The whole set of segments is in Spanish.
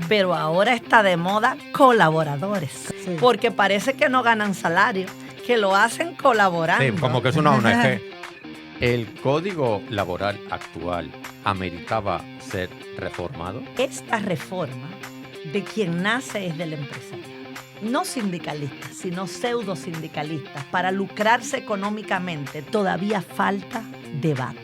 pero ahora está de moda colaboradores, Sí. porque parece que no ganan salario, que lo hacen colaborando. Sí, como que es una ONG. ¿El código laboral actual ameritaba ser reformado? Esta reforma de quien nace es del empresariado. No sindicalistas, sino pseudo sindicalistas, para lucrarse económicamente. Todavía falta debate.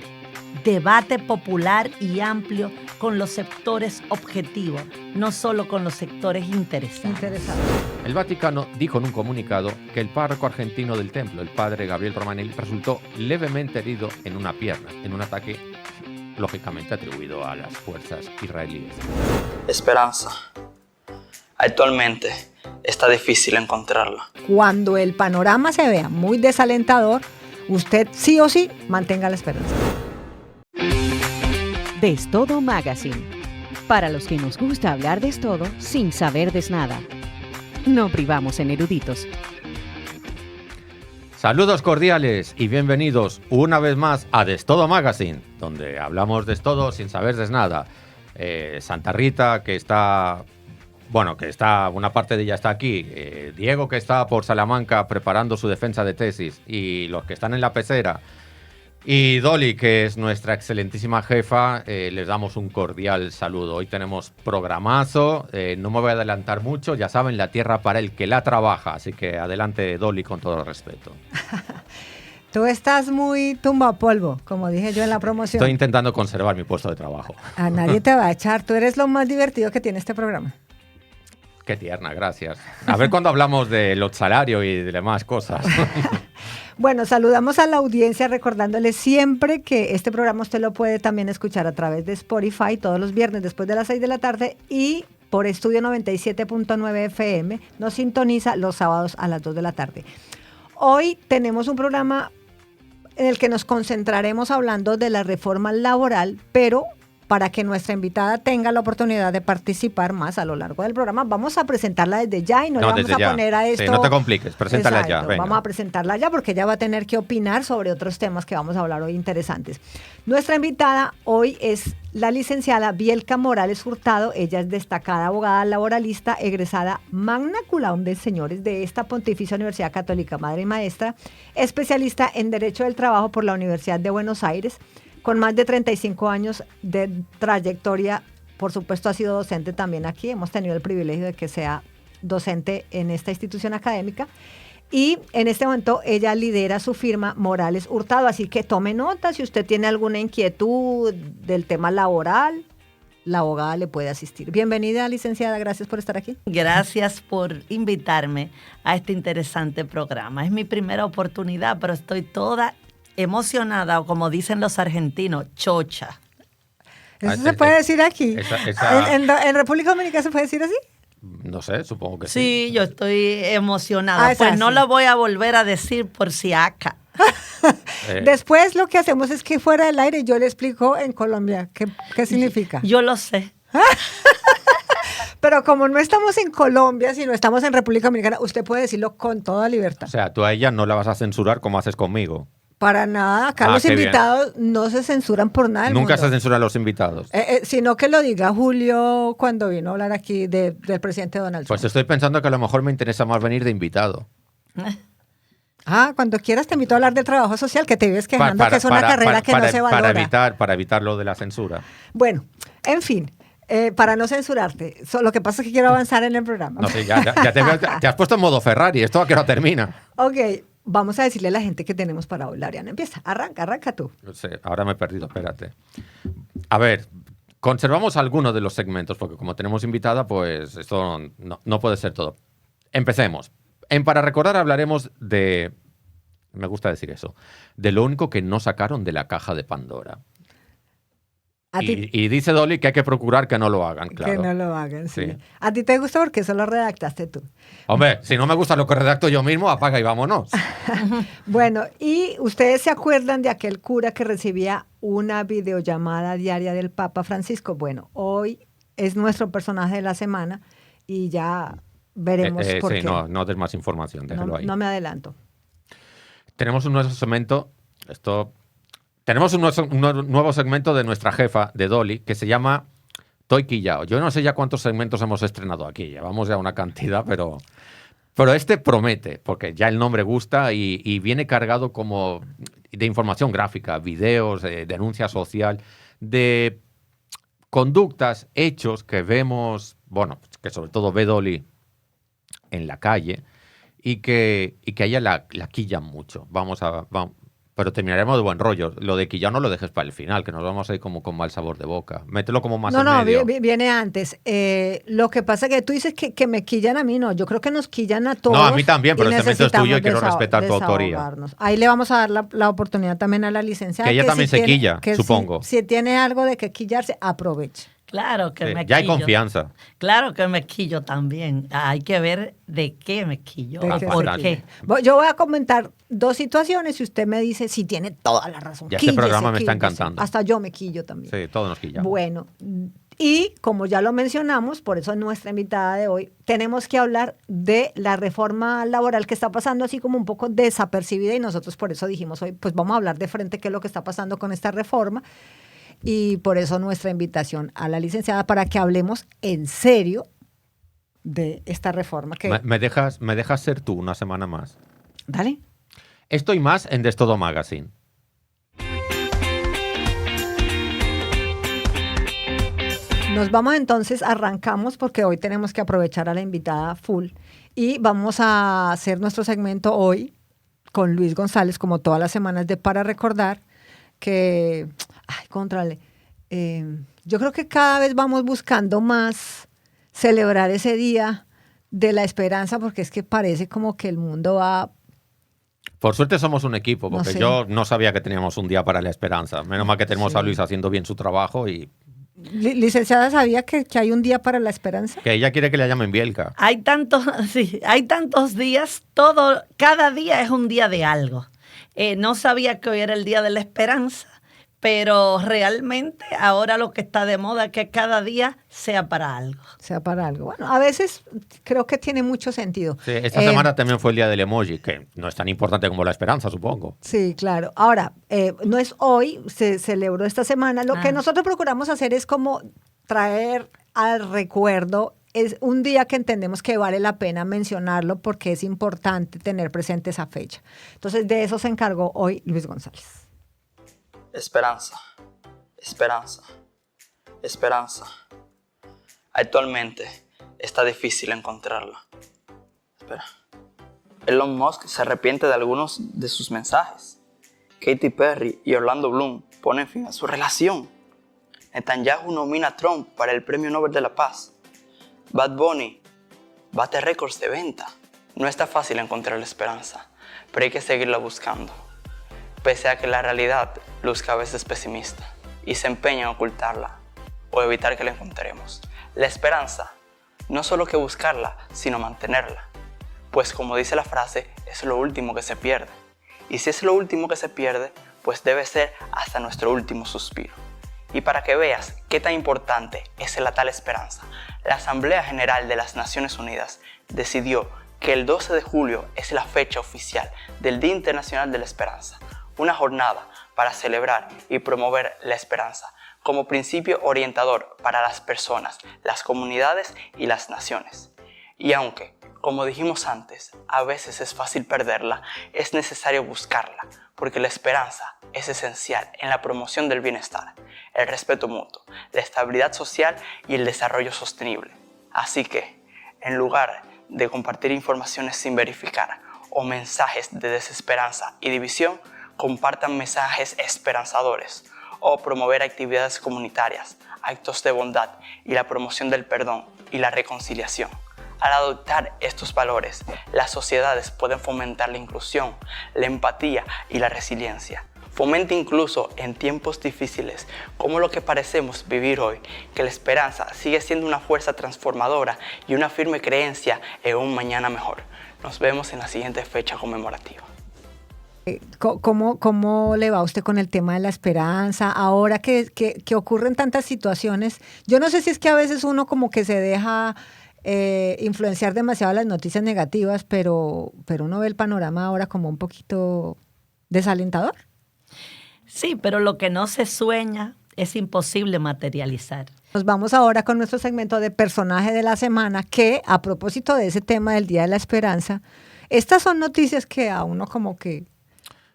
Debate popular y amplio con los sectores objetivos, no solo con los sectores interesados. Interesante. El Vaticano dijo en un comunicado que el párroco argentino del templo, el padre Gabriel Romanelli, resultó levemente herido en una pierna, en un ataque lógicamente atribuido a las fuerzas israelíes. Esperanza. Actualmente está difícil encontrarla. Cuando el panorama se vea muy desalentador, usted sí o sí mantenga la esperanza. Destodo Magazine. Para los que nos gusta hablar de todo sin saber de nada. No privamos en eruditos. Saludos cordiales y bienvenidos una vez más a Destodo Magazine, donde hablamos de todo sin saber de nada. Santa Rita, que está, una parte de ella está aquí. Diego, que está por Salamanca preparando su defensa de tesis, y los que están en la pecera. Y Dolly, que es nuestra excelentísima jefa, les damos un cordial saludo. Hoy tenemos programazo, no me voy a adelantar mucho, ya saben, la tierra para el que la trabaja, así que adelante Dolly con todo el respeto. Tú estás muy tumbapolvo, como dije yo en la promoción. Estoy intentando conservar mi puesto de trabajo. A nadie te va a echar, tú eres lo más divertido que tiene este programa. Qué tierna, gracias. A ver cuando hablamos de los salarios y de demás cosas. Bueno, saludamos a la audiencia recordándoles siempre que este programa usted lo puede también escuchar a través de Spotify todos los viernes después de las 6 de la tarde y por Estudio 97.9 FM nos sintoniza los sábados a las 2 de la tarde. Hoy tenemos un programa en el que nos concentraremos hablando de la reforma laboral, pero para que nuestra invitada tenga la oportunidad de participar más a lo largo del programa, vamos a presentarla desde ya y no le vamos a poner a esto. Sí, no te compliques, preséntala. Exacto, ya. Venga. Vamos a presentarla ya porque ella va a tener que opinar sobre otros temas que vamos a hablar hoy interesantes. Nuestra invitada hoy es la licenciada Bielka Morales Hurtado. Ella es destacada abogada laboralista, egresada magna cum laude, señores, de esta Pontificia Universidad Católica, madre y maestra, especialista en Derecho del Trabajo por la Universidad de Buenos Aires, con más de 35 años de trayectoria. Por supuesto, ha sido docente también aquí. Hemos tenido el privilegio de que sea docente en esta institución académica. Y en este momento ella lidera su firma Morales Hurtado. Así que tome nota si usted tiene alguna inquietud del tema laboral. La abogada le puede asistir. Bienvenida, licenciada. Gracias por estar aquí. Gracias por invitarme a este interesante programa. Es mi primera oportunidad, pero estoy toda emocionada, o como dicen los argentinos, chocha. ¿Eso se puede decir aquí? ¿En República Dominicana se puede decir así? No sé, supongo que sí. Sí, yo estoy emocionada. Es pues así. no lo voy a volver a decir por si acá. Después lo que hacemos es que fuera del aire yo le explico en Colombia qué significa. Yo lo sé. Pero como no estamos en Colombia, sino estamos en República Dominicana, usted puede decirlo con toda libertad. O sea, tú a ella no la vas a censurar como haces conmigo. Para nada, acá los qué bien. invitados no se censuran por nada del Nunca se mundo. censuran los invitados. Sino que lo diga Julio cuando vino a hablar aquí del presidente Donald Pues Trump. estoy pensando que a lo mejor me interesa más venir de invitado. Cuando quieras te invito a hablar del trabajo social, que te vives quejando que es una carrera que no se valora. Para evitar lo de la censura. Bueno, en fin, para no censurarte, lo que pasa es que quiero avanzar en el programa. No sé, ya te has puesto en modo Ferrari. ¿Esto a qué hora termina? Ok, vamos a decirle a la gente que tenemos para hoy. Ariana, empieza, arranca tú. No sé, ahora me he perdido, espérate. A ver, conservamos algunos de los segmentos, porque como tenemos invitada, pues esto no puede ser todo. Empecemos. Para recordar hablaremos de, me gusta decir eso, de lo único que no sacaron de la caja de Pandora. Y dice Dolly que hay que procurar que no lo hagan, claro. Que no lo hagan, sí. Sí. A ti te gusta porque eso lo redactaste tú. Hombre, si no me gusta lo que redacto yo mismo, apaga y vámonos. Bueno, y ustedes se acuerdan de aquel cura que recibía una videollamada diaria del Papa Francisco. Bueno, hoy es nuestro personaje de la semana y ya veremos por sí, qué. no des más información, déjalo ahí. No me adelanto. Tenemos un nuevo segmento, tenemos un nuevo segmento de nuestra jefa, de Dolly, que se llama Estoy quillado. Yo no sé ya cuántos segmentos hemos estrenado aquí. Llevamos ya una cantidad, pero este promete, porque ya el nombre gusta y viene cargado como de información gráfica, videos, denuncia social, de conductas, hechos que vemos, bueno, que sobre todo ve Dolly en la calle y que a ella la quillan mucho. Pero terminaremos de buen rollo. Lo de quillar no lo dejes para el final, que nos vamos a ir como con mal sabor de boca. Mételo como más en medio. Viene antes. Lo que pasa es que tú dices que me quillan a mí, no. Yo creo que nos quillan a todos. No, a mí también, pero este momento es tuyo y quiero necesitamos respetar tu autoría. desahogarnos. Ahí le vamos a dar la oportunidad también a la licenciada. Que ella también se quilla, que supongo. Si tiene algo de que quillarse, aproveche. Claro que Sí, me ya hay quillo. confianza. Claro que me quillo también. Hay que ver de qué me quillo. De que ¿Por se qué? Yo voy a comentar 2 situaciones y usted me dice si tiene toda la razón. Ya este programa me está encantando. Hasta yo me quillo también. Sí, todos nos quillamos. Bueno, y como ya lo mencionamos, por eso nuestra invitada de hoy, tenemos que hablar de la reforma laboral que está pasando así como un poco desapercibida y nosotros por eso dijimos hoy, pues vamos a hablar de frente qué es lo que está pasando con esta reforma y por eso nuestra invitación a la licenciada para que hablemos en serio de esta reforma. Que... ¿Me dejas ser tú una semana más? Dale. Estoy más en Destodo Magazine. Nos vamos entonces, arrancamos porque hoy tenemos que aprovechar a la invitada full y vamos a hacer nuestro segmento hoy con Luis González, como todas las semanas de Para Recordar, que, yo creo que cada vez vamos buscando más celebrar ese día de la esperanza porque es que parece como que el mundo va... Por suerte somos un equipo, porque No sé. yo no sabía que teníamos un día para la esperanza. Menos mal que tenemos a Luis haciendo bien su trabajo y Licenciada, ¿sabía que hay un día para la esperanza? que ella quiere que le llamen Bielka. Hay tantos días, cada día es un día de algo. No sabía que hoy era el día de la esperanza, pero realmente ahora lo que está de moda es que cada día sea para algo. Sea para algo. Bueno, a veces creo que tiene mucho sentido. Sí, esta semana también fue el día del emoji, que no es tan importante como la esperanza, supongo. Sí, claro. Ahora, no es hoy, se celebró esta semana. Lo que nosotros procuramos hacer es como traer al recuerdo, es un día que entendemos que vale la pena mencionarlo porque es importante tener presente esa fecha. Entonces, de eso se encargó hoy Luis González. Esperanza, esperanza, esperanza. Actualmente está difícil encontrarla. Espera. Elon Musk se arrepiente de algunos de sus mensajes. Katy Perry y Orlando Bloom ponen fin a su relación. Netanyahu nomina a Trump para el Premio Nobel de la Paz. Bad Bunny bate récords de venta. No está fácil encontrar la esperanza, pero hay que seguirla buscando. Pese a que la realidad luzca a veces pesimista y se empeña en ocultarla o evitar que la encontremos. La esperanza, no solo que buscarla, sino mantenerla. Pues como dice la frase, es lo último que se pierde. Y si es lo último que se pierde, pues debe ser hasta nuestro último suspiro. Y para que veas qué tan importante es la tal esperanza, la Asamblea General de las Naciones Unidas decidió que el 12 de julio es la fecha oficial del Día Internacional de la Esperanza, una jornada para celebrar y promover la esperanza como principio orientador para las personas, las comunidades y las naciones. Y aunque, como dijimos antes, a veces es fácil perderla, es necesario buscarla, porque la esperanza es esencial en la promoción del bienestar, el respeto mutuo, la estabilidad social y el desarrollo sostenible. Así que, en lugar de compartir informaciones sin verificar o mensajes de desesperanza y división, compartan mensajes esperanzadores o promover actividades comunitarias, actos de bondad y la promoción del perdón y la reconciliación. Al adoptar estos valores, las sociedades pueden fomentar la inclusión, la empatía y la resiliencia. Fomente incluso en tiempos difíciles, como lo que parecemos vivir hoy, que la esperanza sigue siendo una fuerza transformadora y una firme creencia en un mañana mejor. Nos vemos en la siguiente fecha conmemorativa. ¿Cómo le va a usted con el tema de la esperanza? Ahora que ocurren tantas situaciones, yo no sé si es que a veces uno como que se deja influenciar demasiado las noticias negativas, pero uno ve el panorama ahora como un poquito desalentador. Sí, pero lo que no se sueña es imposible materializar. Nos vamos ahora con nuestro segmento de personaje de la semana, que a propósito de ese tema del Día de la Esperanza, estas son noticias que a uno como que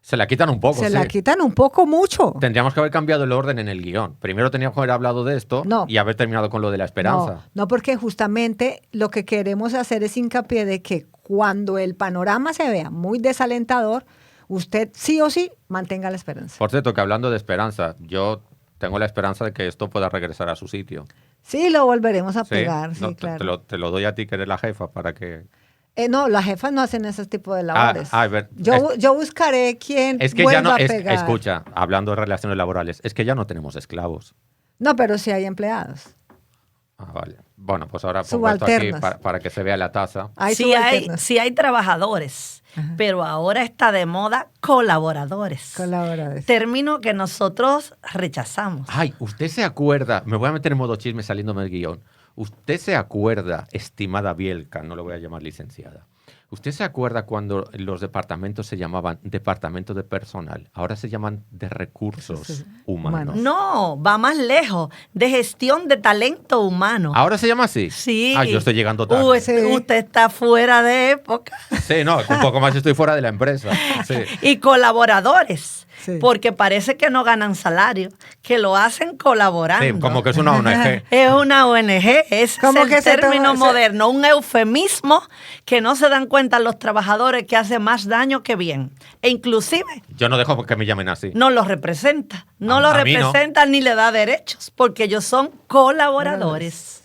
Se la quitan un poco, se sí. la quitan un poco mucho. Tendríamos que haber cambiado el orden en el guión. Primero teníamos que haber hablado de esto No. y haber terminado con lo de la esperanza. No, porque justamente lo que queremos hacer es hincapié de que cuando el panorama se vea muy desalentador, usted sí o sí mantenga la esperanza. Por cierto, que hablando de esperanza, yo tengo la esperanza de que esto pueda regresar a su sitio. Sí, lo volveremos a ¿Sí? pegar, sí, No, claro. te lo doy a ti, que eres la jefa, para que... No, las jefas no hacen ese tipo de labores. a ver, yo buscaré quien Es que vuelva ya no... a pegar. Escucha, hablando de relaciones laborales, es que ya no tenemos esclavos. No, pero sí hay empleados. Ah, vale. Bueno, pues ahora pongo esto aquí Subalternos. para que se vea la taza. Hay Sí hay, subalternos. sí hay trabajadores, Ajá. pero ahora está de moda colaboradores. Colaboradores. Término que nosotros rechazamos. Ay, usted se acuerda, me voy a meter en modo chisme saliéndome del guión. Usted se acuerda, estimada Bielka, no lo voy a llamar licenciada. ¿Usted se acuerda cuando los departamentos se llamaban departamento de personal? Ahora se llaman de recursos humanos. No, va más lejos, de gestión de talento humano. ¿Ahora se llama así? Sí. Ah, yo estoy llegando tarde. Sí. Usted está fuera de época. Sí, no, un poco más estoy fuera de la empresa. Sí. Y colaboradores, Sí. porque parece que no ganan salario, que lo hacen colaborando. Sí, como que es una ONG. Es una ONG, es Como el que se término toma- moderno, un eufemismo que no se dan cuenta los trabajadores que hace más daño que bien. E inclusive Yo no dejo que me llamen así. no los representa, no A- los a mí no. representa ni le da derechos, porque ellos son colaboradores.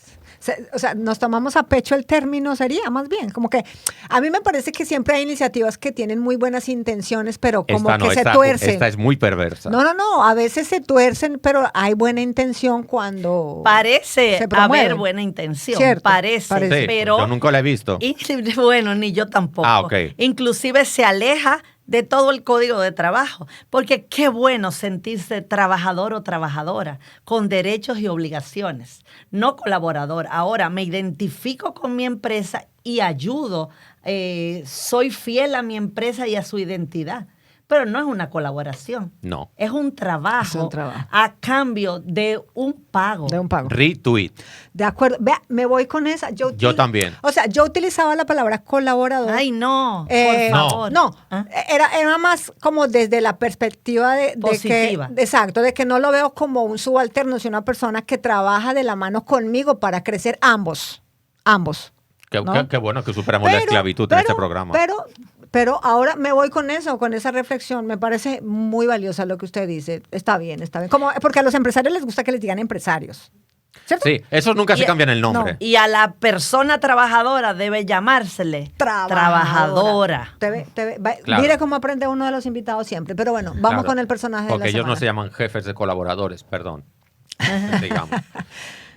O sea, nos tomamos a pecho el término, sería más bien. Como que a mí me parece que siempre hay iniciativas que tienen muy buenas intenciones, pero como Esta no, que se esta, tuercen. esta es muy perversa. No, a veces se tuercen, pero hay buena intención cuando Parece se promueve. haber buena intención, Cierto, parece, parece. Sí, pero yo nunca la he visto. y, bueno, ni yo tampoco. Ah, ok. Inclusive se aleja de todo el código de trabajo, porque qué bueno sentirse trabajador o trabajadora con derechos y obligaciones, no colaborador. Ahora me identifico con mi empresa y ayudo, soy fiel a mi empresa y a su identidad, pero no es una colaboración. No. Es un trabajo, Es un trabajo. a cambio de un pago. de un pago. Retweet. De acuerdo. Vea, me voy con esa. Yo también. O sea, yo utilizaba la palabra colaborador. Ay, no, Eh, por no. favor. No, ¿Ah? era más como desde la perspectiva de Positiva. que, exacto, de que no lo veo como un subalterno, sino una persona que trabaja de la mano conmigo para crecer ambos. ¿no? Qué bueno que superamos la esclavitud en este programa. Pero ahora me voy con eso, con esa reflexión. Me parece muy valiosa lo que usted dice. Está bien, está bien. Porque a los empresarios les gusta que les digan empresarios. ¿Cierto? Sí, esos nunca se Y- cambian el nombre. Y a la persona trabajadora debe llamársele trabajadora. Claro. Mire cómo aprende uno de los invitados siempre. Pero bueno, vamos Claro. con el personaje de Porque la ellos no semana. se llaman jefes de colaboradores, perdón. Digamos.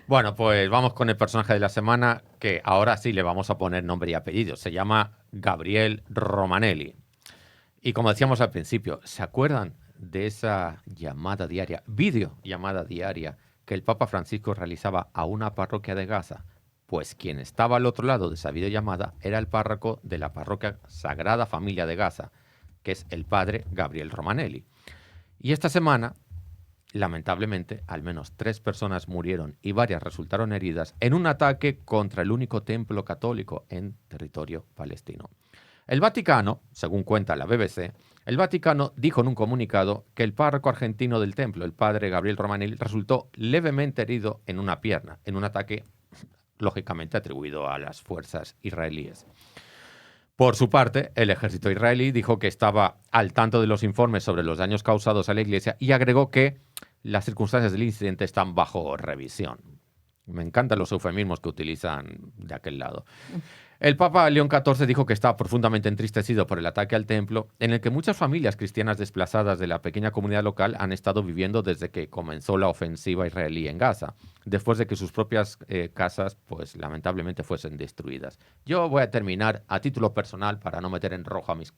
Bueno, pues vamos con el personaje de la semana, que ahora sí le vamos a poner nombre y apellido. Se llama Gabriel Romanelli. Y como decíamos al principio, ¿se acuerdan de esa llamada diaria, videollamada diaria, que el Papa Francisco realizaba a una parroquia de Gaza? Pues quien estaba al otro lado de esa videollamada era el párroco de la parroquia Sagrada Familia de Gaza, que es el padre Gabriel Romanelli. Y esta semana, lamentablemente, al menos 3 personas murieron y varias resultaron heridas en un ataque contra el único templo católico en territorio palestino. El Vaticano, según cuenta la BBC, el Vaticano dijo en un comunicado que el párroco argentino del templo, el padre Gabriel Romanelli, resultó levemente herido en una pierna, en un ataque lógicamente atribuido a las fuerzas israelíes. Por su parte, el ejército israelí dijo que estaba al tanto de los informes sobre los daños causados a la iglesia y agregó que las circunstancias del incidente están bajo revisión. Me encantan los eufemismos que utilizan de aquel lado. El Papa León XIV dijo que estaba profundamente entristecido por el ataque al templo, en el que muchas familias cristianas desplazadas de la pequeña comunidad local han estado viviendo desde que comenzó la ofensiva israelí en Gaza, después de que sus propias casas, pues lamentablemente, fuesen destruidas. Yo voy a terminar a título personal para no meter en rojo a mis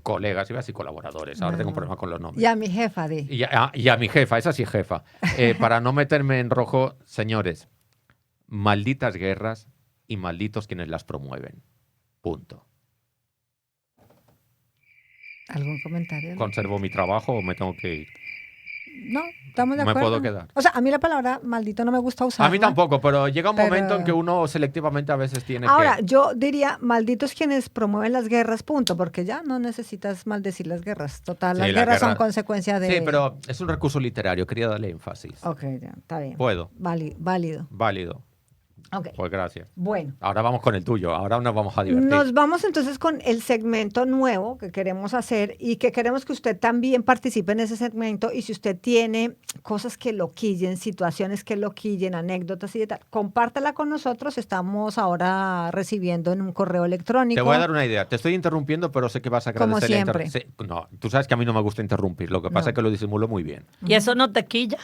colegas, iba a decir colaboradores, ahora tengo un problema con los nombres. Y a mi jefa, di. Y a mi jefa, esa sí es jefa. Para no meterme en rojo, señores, malditas guerras y malditos quienes las promueven. Punto. ¿Algún comentario? ¿Conservo mi trabajo o me tengo que ir? No, estamos de Me acuerdo. puedo quedar. O sea, a mí la palabra maldito no me gusta usarla. A mí tampoco, pero llega un pero- momento en que uno selectivamente a veces tiene Ahora, que... yo diría, malditos quienes promueven las guerras, punto, porque ya no necesitas maldecir las guerras. Total, Sí, las la guerras son guerra- consecuencia de... Sí, pero es un recurso literario, quería darle énfasis. Ok, ya, está bien. Puedo. Válido. Válido. Ok. Pues gracias. Bueno. Ahora vamos con el tuyo, ahora nos vamos a divertir. Nos vamos entonces con el segmento nuevo que queremos hacer y que queremos que usted también participe en ese segmento. Y si usted tiene cosas que lo quillen, situaciones que lo quillen, anécdotas y tal, compártala con nosotros. Estamos ahora recibiendo en un correo electrónico. Te voy a dar una idea. Te estoy interrumpiendo, pero sé que vas a Como agradecer la siempre. Sí, no, tú sabes que a mí no me gusta interrumpir. Lo que pasa No. es que lo disimulo muy bien. ¿Y eso no te quilla?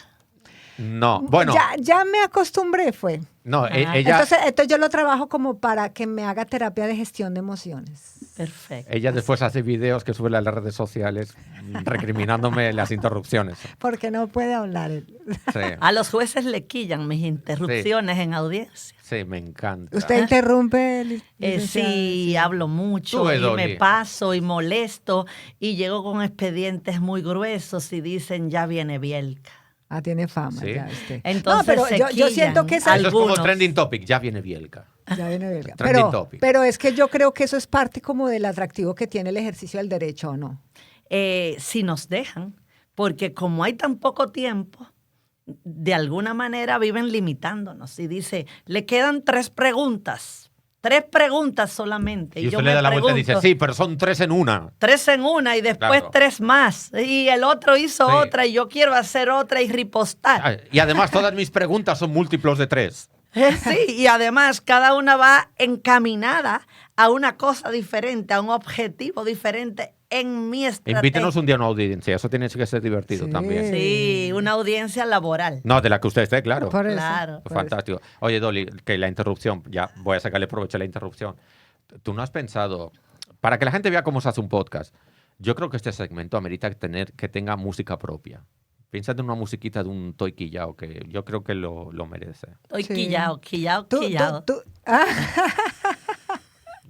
No, bueno, Ya me acostumbré, fue. no, Ah. ella, Entonces yo lo trabajo como para que me haga terapia de gestión de emociones. Perfecto. ella después hace videos que sube a las redes sociales recriminándome las interrupciones. Porque no puede hablar él. Sí, A los jueces le quillan mis interrupciones en audiencia. sí, me encanta. ¿Usted interrumpe? licenciada? Sí, hablo mucho Tú, y Edoli. me paso y molesto y llego con expedientes muy gruesos y dicen ya viene Bielka. Ah, tiene fama, Sí. ya usted. Entonces pero se yo siento quillan que Eso es como algunos. trending topic, ya viene Bielka. Ya viene Bielka. Trending topic. Pero es que yo creo que eso es parte como del atractivo que tiene el ejercicio del derecho, ¿o no? Si nos dejan, porque como hay tan poco tiempo, de alguna manera viven limitándonos. Y dice, le quedan 3 preguntas solamente. Y yo usted le me da la vuelta y dice, pregunto, sí, pero son 3 en una. 3 en una y después Claro. 3 más. Y el otro hizo Sí. otra y yo quiero hacer otra y ripostar. Ah, y además todas mis preguntas son múltiplos de 3. Sí, y además cada una va encaminada a una cosa diferente, a un objetivo diferente en mi estrategia. Invítenos un día a una audiencia, eso tiene que ser divertido Sí. también. Sí, una audiencia laboral. No, de la que usted esté, claro. Por eso, Claro. por Fantástico. Oye, Dolly, que la interrupción, ya voy a sacarle provecho a la interrupción. ¿Tú no has pensado, para que la gente vea cómo se hace un podcast, yo creo que este segmento amerita que tenga música propia? Piénsate en una musiquita de un Toy Quillao, que yo creo que lo merece. Estoy Sí. quillado. Ah,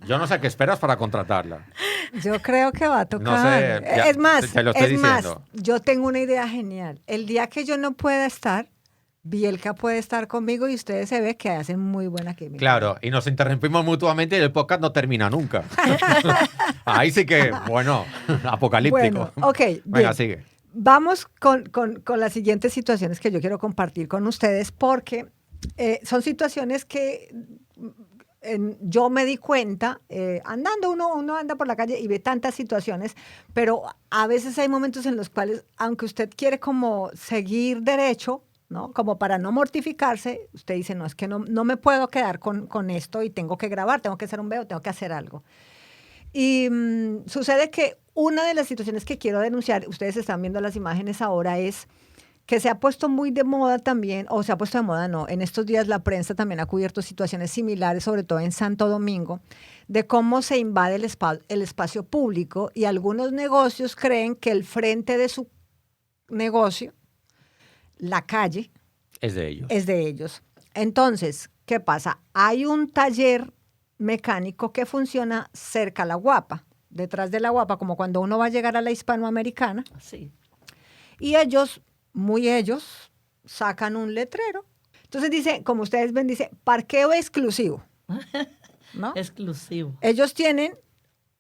Yo no sé qué esperas para contratarla. yo creo que va a tocar. No sé, ya, es más, te lo estoy más, diciendo. yo tengo una idea genial. El día que yo no pueda estar, Bielka puede estar conmigo y ustedes se ven que hacen muy buena química. Claro, y nos interrumpimos mutuamente y el podcast no termina nunca. Ahí sí que, bueno, apocalíptico. Bueno, ok, Venga, bien. sigue. Vamos con las siguientes situaciones que yo quiero compartir con ustedes porque son situaciones que yo me di cuenta, andando, uno anda por la calle y ve tantas situaciones, pero a veces hay momentos en los cuales, aunque usted quiere como seguir derecho, ¿no? Como para no mortificarse, usted dice, no, es que no me puedo quedar con esto y tengo que grabar, tengo que hacer un video, tengo que hacer algo. Y sucede que una de las situaciones que quiero denunciar, ustedes están viendo las imágenes ahora, es que se ha puesto muy de moda también, o se ha puesto de moda, no, en estos días la prensa también ha cubierto situaciones similares, sobre todo en Santo Domingo, de cómo se invade el espacio público y algunos negocios creen que el frente de su negocio, la calle, Es de ellos. es de ellos. Entonces, ¿qué pasa? Hay un taller mecánico que funciona cerca a la Guapa, detrás de la Guapa, como cuando uno va a llegar a la Hispanoamericana, Sí. y ellos, sacan un letrero. Entonces dice, como ustedes ven, dice, parqueo exclusivo. ¿No? Exclusivo. Ellos tienen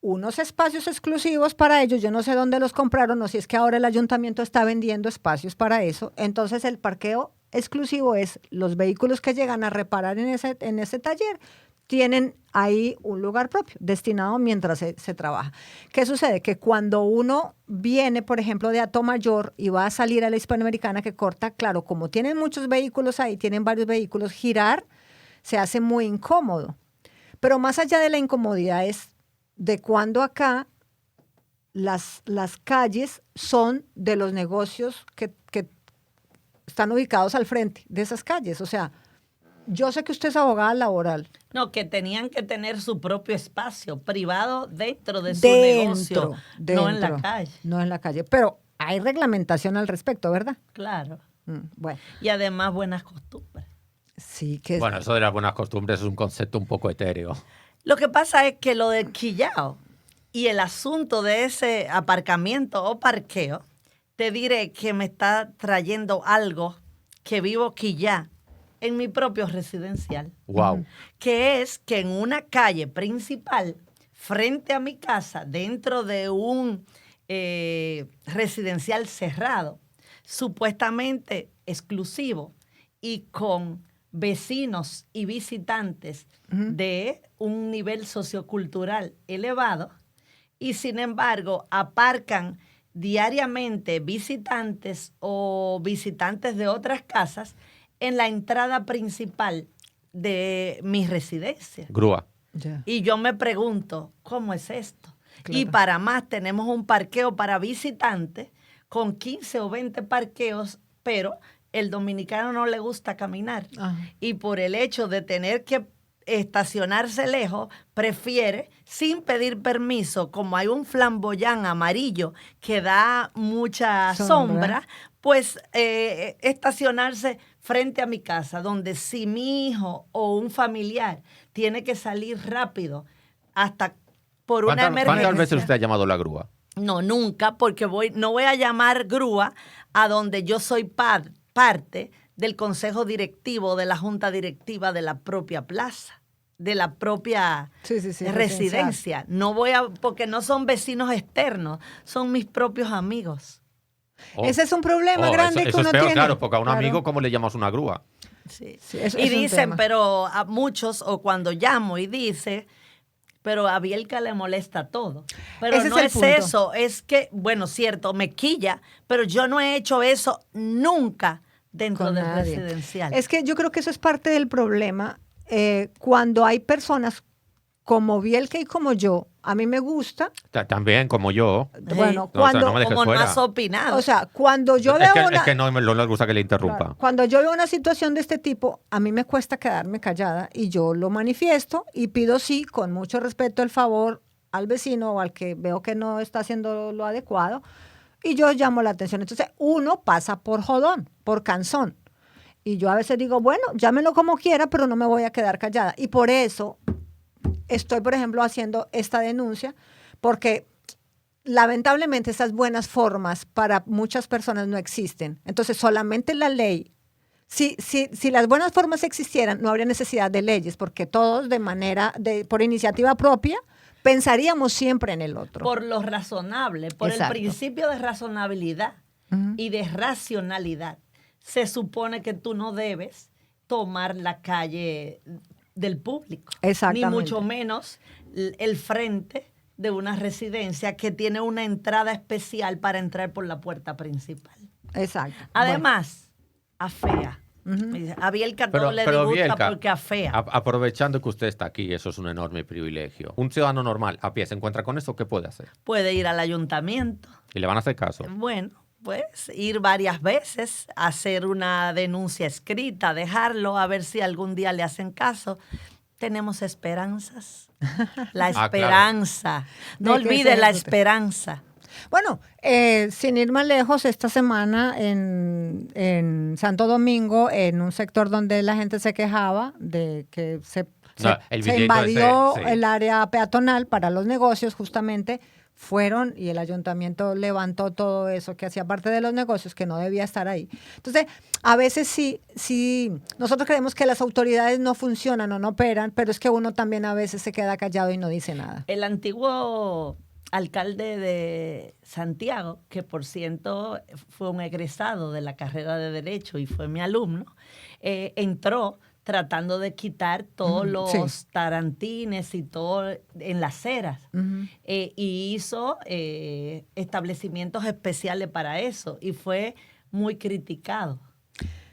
unos espacios exclusivos para ellos, yo no sé dónde los compraron, o si es que ahora el ayuntamiento está vendiendo espacios para eso. Entonces el parqueo exclusivo es los vehículos que llegan a reparar en ese taller, tienen ahí un lugar propio, destinado mientras se trabaja. ¿Qué sucede? Que cuando uno viene, por ejemplo, de Atomayor y va a salir a la Hispanoamericana que corta, claro, como tienen muchos vehículos ahí, tienen varios vehículos, girar se hace muy incómodo. Pero más allá de la incomodidad es de cuando acá las calles son de los negocios que están ubicados al frente de esas calles. O sea, yo sé que usted es abogada laboral. No, que tenían que tener su propio espacio privado dentro de su negocio, no en la calle. No en la calle. Pero hay reglamentación al respecto, ¿verdad? Claro. Bueno, Y además buenas costumbres. sí que Bueno, eso de las buenas costumbres es un concepto un poco etéreo. Lo que pasa es que lo del quillao y el asunto de ese aparcamiento o parqueo te diré que me está trayendo algo que vivo aquí ya, en mi propio residencial. Wow. Que es que en una calle principal, frente a mi casa, dentro de un residencial cerrado, supuestamente exclusivo y con vecinos y visitantes de un nivel sociocultural elevado, y sin embargo aparcan diariamente visitantes o visitantes de otras casas en la entrada principal de mi residencia. Grúa. Ya. Y yo me pregunto, ¿cómo es esto? Claro. Y para más, tenemos un parqueo para visitantes con 15 o 20 parqueos, pero el dominicano no le gusta caminar. Ajá. Y por el hecho de tener que estacionarse lejos, prefiere, sin pedir permiso, como hay un flamboyán amarillo que da mucha sombra, pues estacionarse frente a mi casa, donde si mi hijo o un familiar tiene que salir rápido hasta por una emergencia. ¿Cuántas veces usted ha llamado la grúa? No, nunca, porque no voy a llamar grúa a donde yo soy parte del consejo directivo, de la junta directiva de la propia plaza, de la propia residencia. No voy a, porque no son vecinos externos, son mis propios amigos. Oh. Ese es un problema grande eso que uno es peor, tiene. claro, porque a un Claro. amigo, ¿cómo le llamas una grúa? Sí. Sí, eso Y es un dicen, tema. pero a muchos, o cuando llamo y dice, pero a Bielka le molesta todo. Pero Ese no es el es punto. eso, es que, bueno, cierto, me quilla, pero yo no he hecho eso nunca dentro Con del nadie. residencial. Es que yo creo que eso es parte del problema. Cuando hay personas como Bielka y como yo, a mí me gusta, También, como yo. bueno, No, o sea, cuando, no me dejes como no fuera. has opinado. o sea, cuando yo es veo que, una... es que no les gusta que le interrumpa. Claro, cuando yo veo una situación de este tipo, a mí me cuesta quedarme callada y yo lo manifiesto y pido sí, con mucho respeto, el favor al vecino o al que veo que no está haciendo lo adecuado y yo llamo la atención. Entonces uno pasa por jodón, por cansón. Y yo a veces digo, bueno, llámelo como quiera, pero no me voy a quedar callada. Y por eso estoy, por ejemplo, haciendo esta denuncia, porque lamentablemente esas buenas formas para muchas personas no existen. Entonces, solamente la ley, si las buenas formas existieran, no habría necesidad de leyes, porque todos por iniciativa propia, pensaríamos siempre en el otro. por lo razonable, por Exacto. el principio de razonabilidad y de racionalidad, se supone que tú no debes tomar la calle del público. Exactamente. Ni mucho menos el frente de una residencia que tiene una entrada especial para entrar por la puerta principal. Exacto. Además, afea. A Bielka todo le disgusta Bielka, porque afea. aprovechando que usted está aquí, eso es un enorme privilegio. Un ciudadano normal a pie se encuentra con esto, ¿qué puede hacer? Puede ir al ayuntamiento. Y le van a hacer caso. Bueno, pues ir varias veces, hacer una denuncia escrita, dejarlo, a ver si algún día le hacen caso. Tenemos esperanzas. La claro. esperanza. No De que olvide se la ejecute. esperanza. Bueno, sin ir más lejos, esta semana en Santo Domingo, en un sector donde la gente se quejaba de que se El se videíto invadió ese, sí. el área peatonal para los negocios, justamente fueron y el ayuntamiento levantó todo eso que hacía parte de los negocios, que no debía estar ahí. Entonces, a veces sí, nosotros creemos que las autoridades no funcionan o no operan, pero es que uno también a veces se queda callado y no dice nada. El antiguo alcalde de Santiago, que por cierto fue un egresado de la carrera de Derecho y fue mi alumno, entró tratando de quitar todos los tarantines y todo en las aceras. Y hizo establecimientos especiales para eso y fue muy criticado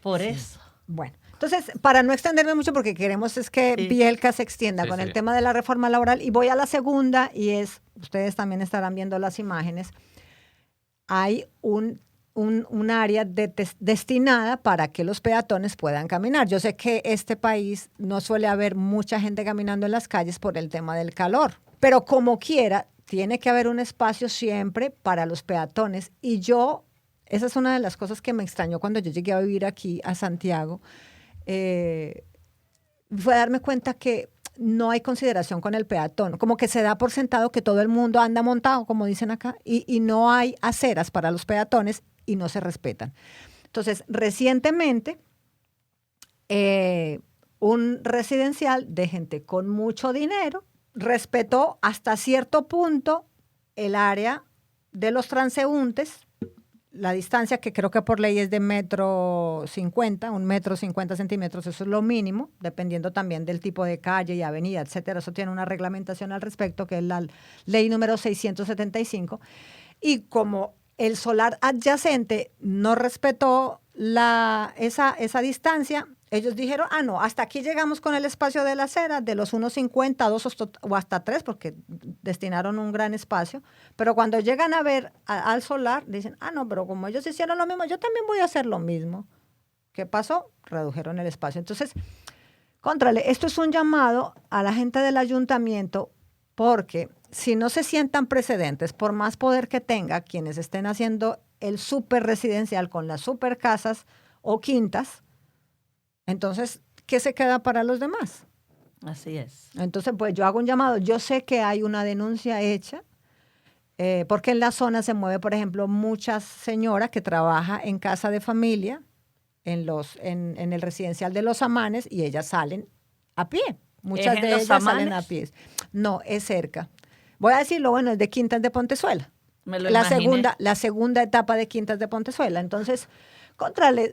por eso. Bueno, entonces, para no extenderme mucho, porque queremos es que Sí. Bielka se extienda Sí, con sí. el tema de la reforma laboral, y voy a la segunda, y es, ustedes también estarán viendo las imágenes, hay un área destinada para que los peatones puedan caminar. Yo sé que este país no suele haber mucha gente caminando en las calles por el tema del calor, pero como quiera, tiene que haber un espacio siempre para los peatones. Y esa es una de las cosas que me extrañó cuando yo llegué a vivir aquí a Santiago, fue darme cuenta que no hay consideración con el peatón, como que se da por sentado que todo el mundo anda montado, como dicen acá, y no hay aceras para los peatones y no se respetan. Entonces, recientemente, un residencial de gente con mucho dinero respetó hasta cierto punto el área de los transeúntes, la distancia que creo que por ley es de 1,50 m, eso es lo mínimo, dependiendo también del tipo de calle y avenida, etcétera. Eso tiene una reglamentación al respecto, que es la ley número 675. Y como el solar adyacente no respetó esa distancia, ellos dijeron, no, hasta aquí llegamos con el espacio de la acera, de los 1,50, 2 o hasta 3, porque destinaron un gran espacio. Pero cuando llegan a ver al solar, dicen, no, pero como ellos hicieron lo mismo, yo también voy a hacer lo mismo. ¿Qué pasó? Redujeron el espacio. Entonces, cóntrale, esto es un llamado a la gente del ayuntamiento, porque si no se sientan precedentes, por más poder que tenga quienes estén haciendo el súper residencial con las súper casas o quintas, entonces, ¿qué se queda para los demás? Así es. Entonces, pues yo hago un llamado. Yo sé que hay una denuncia hecha, porque en la zona se mueve, por ejemplo, muchas señoras que trabajan en casa de familia, en el residencial de Los Amanes, y ellas salen a pie. Muchas ¿Es de en Los ellas salen a Amanes? pie. No, es cerca. Voy a decirlo, bueno, es de Quintas de Pontezuela. Me lo La imaginé. segunda etapa de Quintas de Pontezuela. Entonces,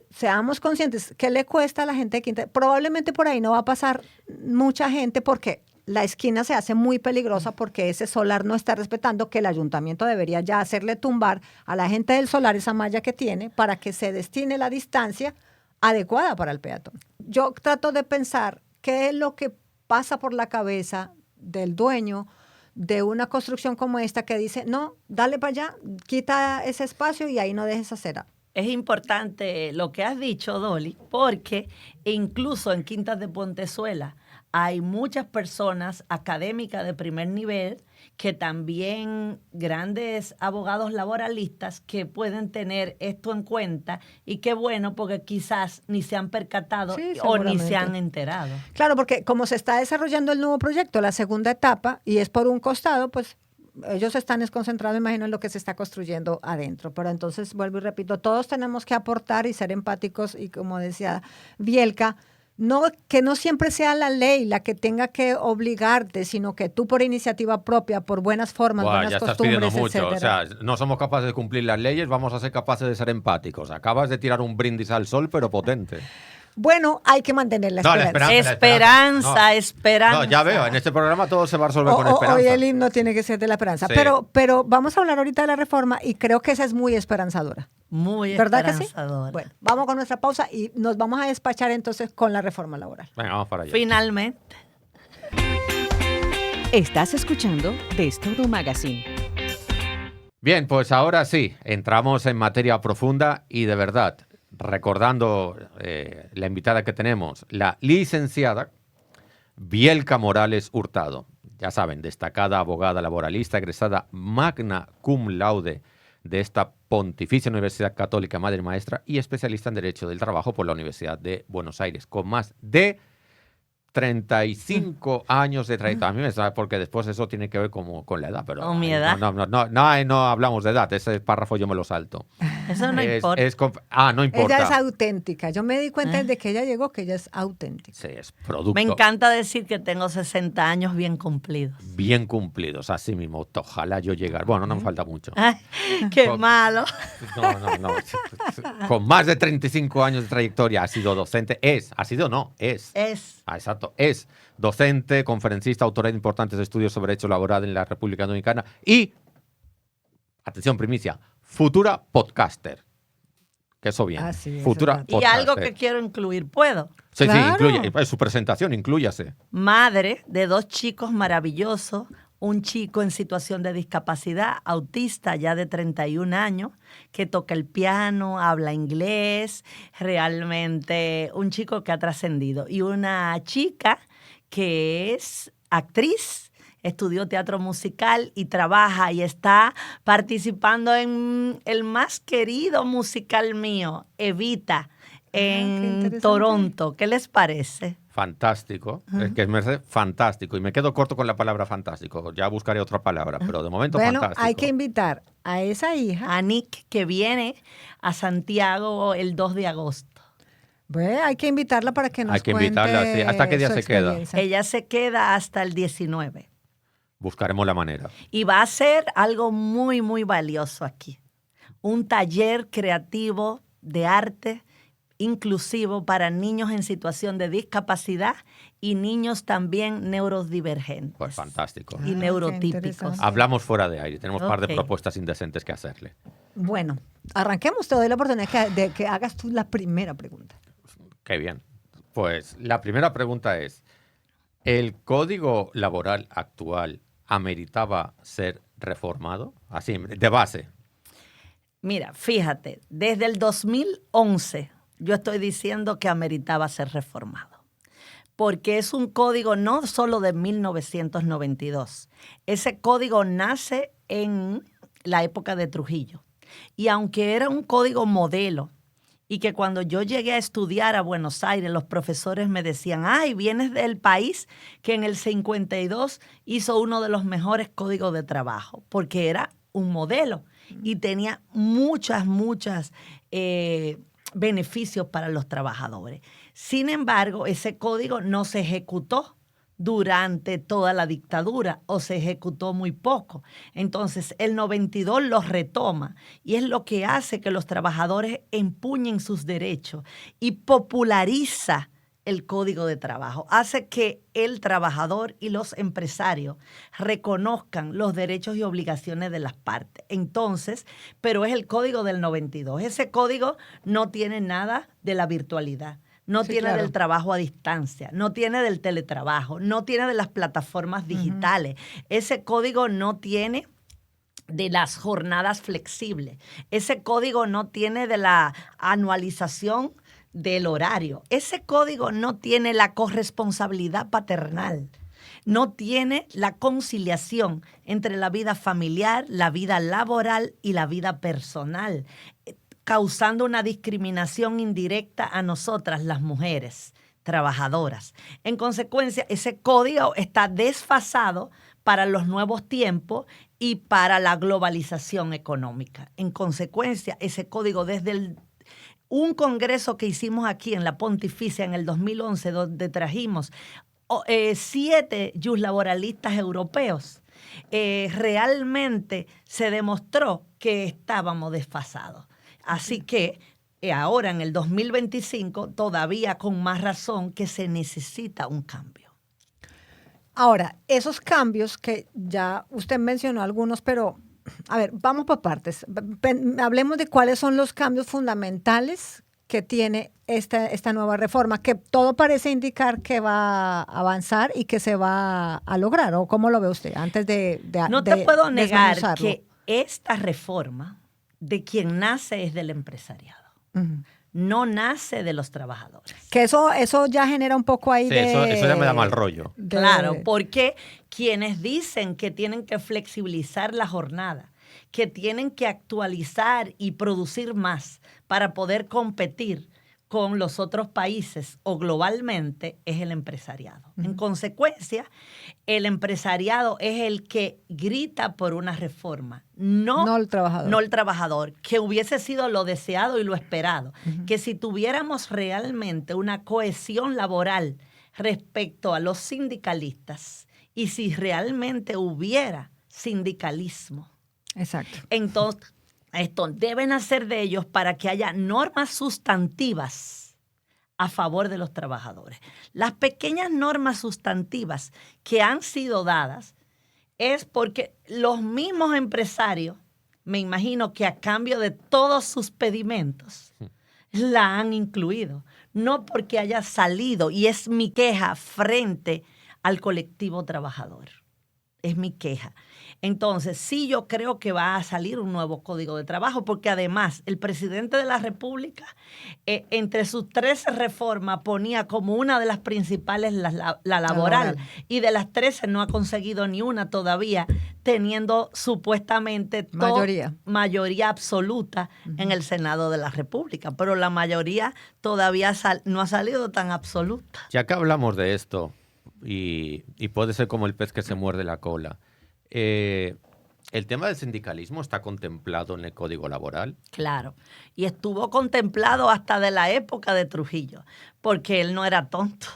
seamos conscientes, ¿qué le cuesta a la gente de Quintas? Probablemente por ahí no va a pasar mucha gente porque la esquina se hace muy peligrosa porque ese solar no está respetando, que el ayuntamiento debería ya hacerle tumbar a la gente del solar esa malla que tiene para que se destine la distancia adecuada para el peatón. Yo trato de pensar qué es lo que pasa por la cabeza del dueño de una construcción como esta que dice, no, dale para allá, quita ese espacio y ahí no dejes acera. Es importante lo que has dicho, Dolly, porque incluso en Quintas de Pontezuela hay muchas personas académicas de primer nivel que también grandes abogados laboralistas que pueden tener esto en cuenta, y qué bueno, porque quizás ni se han percatado Sí, o ni se seguramente. han enterado. Claro, porque como se está desarrollando el nuevo proyecto, la segunda etapa, y es por un costado, pues ellos están concentrados, imagino, en lo que se está construyendo adentro. Pero entonces, vuelvo y repito, todos tenemos que aportar y ser empáticos, y como decía Bielka, que no siempre sea la ley la que tenga que obligarte, sino que tú por iniciativa propia, por buenas formas, Buah, buenas ya estás pidiendo costumbres, mucho. O etcétera. sea, no somos capaces de cumplir las leyes, vamos a ser capaces de ser empáticos. Acabas de tirar un brindis al sol, pero potente. Bueno, hay que mantener la No, la esperanza. esperanza. No. Esperanza. No, ya veo, en este programa todo se va a resolver con esperanza. Hoy el himno tiene que ser de la esperanza. Sí. Pero vamos a hablar ahorita de la reforma, y creo que esa es muy esperanzadora. Muy ¿Verdad que sí? esperanzadora. Bueno, vamos con nuestra pausa y nos vamos a despachar entonces con la reforma laboral. Venga, vamos para allá. Finalmente. Estás escuchando De Todo Magazine. Bien, pues ahora sí, entramos en materia profunda y de verdad, recordando la invitada que tenemos, la licenciada Bielka Morales Hurtado. Ya saben, destacada abogada laboralista, egresada magna cum laude de esta Pontificia Universidad Católica Madre y Maestra, y especialista en Derecho del Trabajo por la Universidad de Buenos Aires, con más de 35 años de trayectoria. A mí me sabe, porque después eso tiene que ver con la edad, pero Con mi edad. no hablamos de edad, ese párrafo yo me lo salto. Eso no importa. No importa. Ella es auténtica. Yo me di cuenta desde que ella llegó que ella es auténtica. Sí, es producto Me encanta decir que tengo 60 años bien cumplidos. bien cumplidos, así mismo. Ojalá yo llegar. Bueno, no me falta mucho. Ay, qué Con- malo. No. Con más de 35 años de trayectoria ha sido docente. Es docente, conferencista, autora de importantes estudios sobre derecho laboral en la República Dominicana y, atención primicia, futura podcaster. Que eso bien. Así es, Futura exacto. Y podcaster. algo que quiero incluir, ¿puedo? Sí, Claro. incluye. Su presentación, inclúyase. Madre de 2 chicos maravillosos, un chico en situación de discapacidad, autista ya de 31 años, que toca el piano, habla inglés, realmente un chico que ha trascendido. Y una chica que es actriz, estudió teatro musical y trabaja y está participando en el más querido musical mío, Evita, qué en interesante. Toronto. ¿Qué les parece? fantástico, es que me parece fantástico y me quedo corto con la palabra fantástico, ya buscaré otra palabra, pero de momento Bueno, fantástico. hay que invitar a esa hija. A Nick, que viene a Santiago el 2 de agosto. Hay que invitarla para que nos Hay que cuente invitarla, sí. ¿Hasta qué día su se queda? experiencia. Ella se queda hasta el 19. Buscaremos la manera. Y va a ser algo muy, muy valioso aquí. Un taller creativo de arte inclusivo para niños en situación de discapacidad y niños también neurodivergentes. Pues fantástico. Y qué neurotípicos. interesante. Hablamos fuera de aire, tenemos un par de Ok. propuestas indecentes que hacerle. Bueno, arranquemos. Te doy la oportunidad de que hagas tú la primera pregunta. Qué bien. Pues la primera pregunta es, ¿el código laboral actual ameritaba ser reformado? Así, de base. Mira, fíjate, desde el 2011 yo estoy diciendo que ameritaba ser reformado, porque es un código no solo de 1992. Ese código nace en la época de Trujillo. Y aunque era un código modelo, y que cuando yo llegué a estudiar a Buenos Aires, los profesores me decían, ay, vienes del país que en el 52 hizo uno de los mejores códigos de trabajo, porque era un modelo y tenía muchas beneficios para los trabajadores. Sin embargo, ese código no se ejecutó durante toda la dictadura o se ejecutó muy poco. Entonces, el 92 lo retoma y es lo que hace que los trabajadores empuñen sus derechos y populariza el Código de Trabajo. Hace que el trabajador y los empresarios reconozcan los derechos y obligaciones de las partes. Entonces, pero es el Código del 92. Ese código no tiene nada de la virtualidad. No Sí, tiene claro. del trabajo a distancia, no tiene del teletrabajo, no tiene de las plataformas digitales. Ese código no tiene de las jornadas flexibles. Ese código no tiene de la anualización del horario. Ese código no tiene la corresponsabilidad paternal. No tiene la conciliación entre la vida familiar, la vida laboral y la vida personal, causando una discriminación indirecta a nosotras, las mujeres trabajadoras. En consecuencia, ese código está desfasado para los nuevos tiempos y para la globalización económica. En consecuencia, ese código desde un congreso que hicimos aquí en la Pontificia en el 2011, donde trajimos 7 laboralistas europeos, realmente se demostró que estábamos desfasados. Así que ahora en el 2025 todavía con más razón que se necesita un cambio. Ahora, esos cambios que ya usted mencionó algunos, pero a ver, vamos por partes. Hablemos de cuáles son los cambios fundamentales que tiene esta nueva reforma, que todo parece indicar que va a avanzar y que se va a lograr. ¿O cómo lo ve usted? Antes de No te puedo negar desmenuzarlo. que esta reforma de quien nace es del empresariado. Ujú. No nace de los trabajadores. Que eso ya genera un poco ahí Sí, de... eso ya me da mal rollo. Claro, porque quienes dicen que tienen que flexibilizar la jornada, que tienen que actualizar y producir más para poder competir con los otros países o globalmente, es el empresariado. En consecuencia, el empresariado es el que grita por una reforma, No el trabajador. no el trabajador, que hubiese sido lo deseado y lo esperado. Que si tuviéramos realmente una cohesión laboral respecto a los sindicalistas y si realmente hubiera sindicalismo, Exacto. entonces esto deben hacer de ellos para que haya normas sustantivas a favor de los trabajadores. Las pequeñas normas sustantivas que han sido dadas es porque los mismos empresarios, me imagino que a cambio de todos sus pedimentos, la han incluido. No porque haya salido, y es mi queja frente al colectivo trabajador. Es mi queja. Entonces, sí, yo creo que va a salir un nuevo código de trabajo, porque además el presidente de la República, entre sus 13 reformas, ponía como una de las principales la laboral, y de las 13 no ha conseguido ni una todavía, teniendo supuestamente mayoría absoluta en el Senado de la República, pero la mayoría todavía no ha salido tan absoluta. Ya que hablamos de esto, y puede ser como el pez que se muerde la cola, ¿el tema del sindicalismo está contemplado en el Código Laboral? Claro, y estuvo contemplado hasta de la época de Trujillo, porque él no era tonto,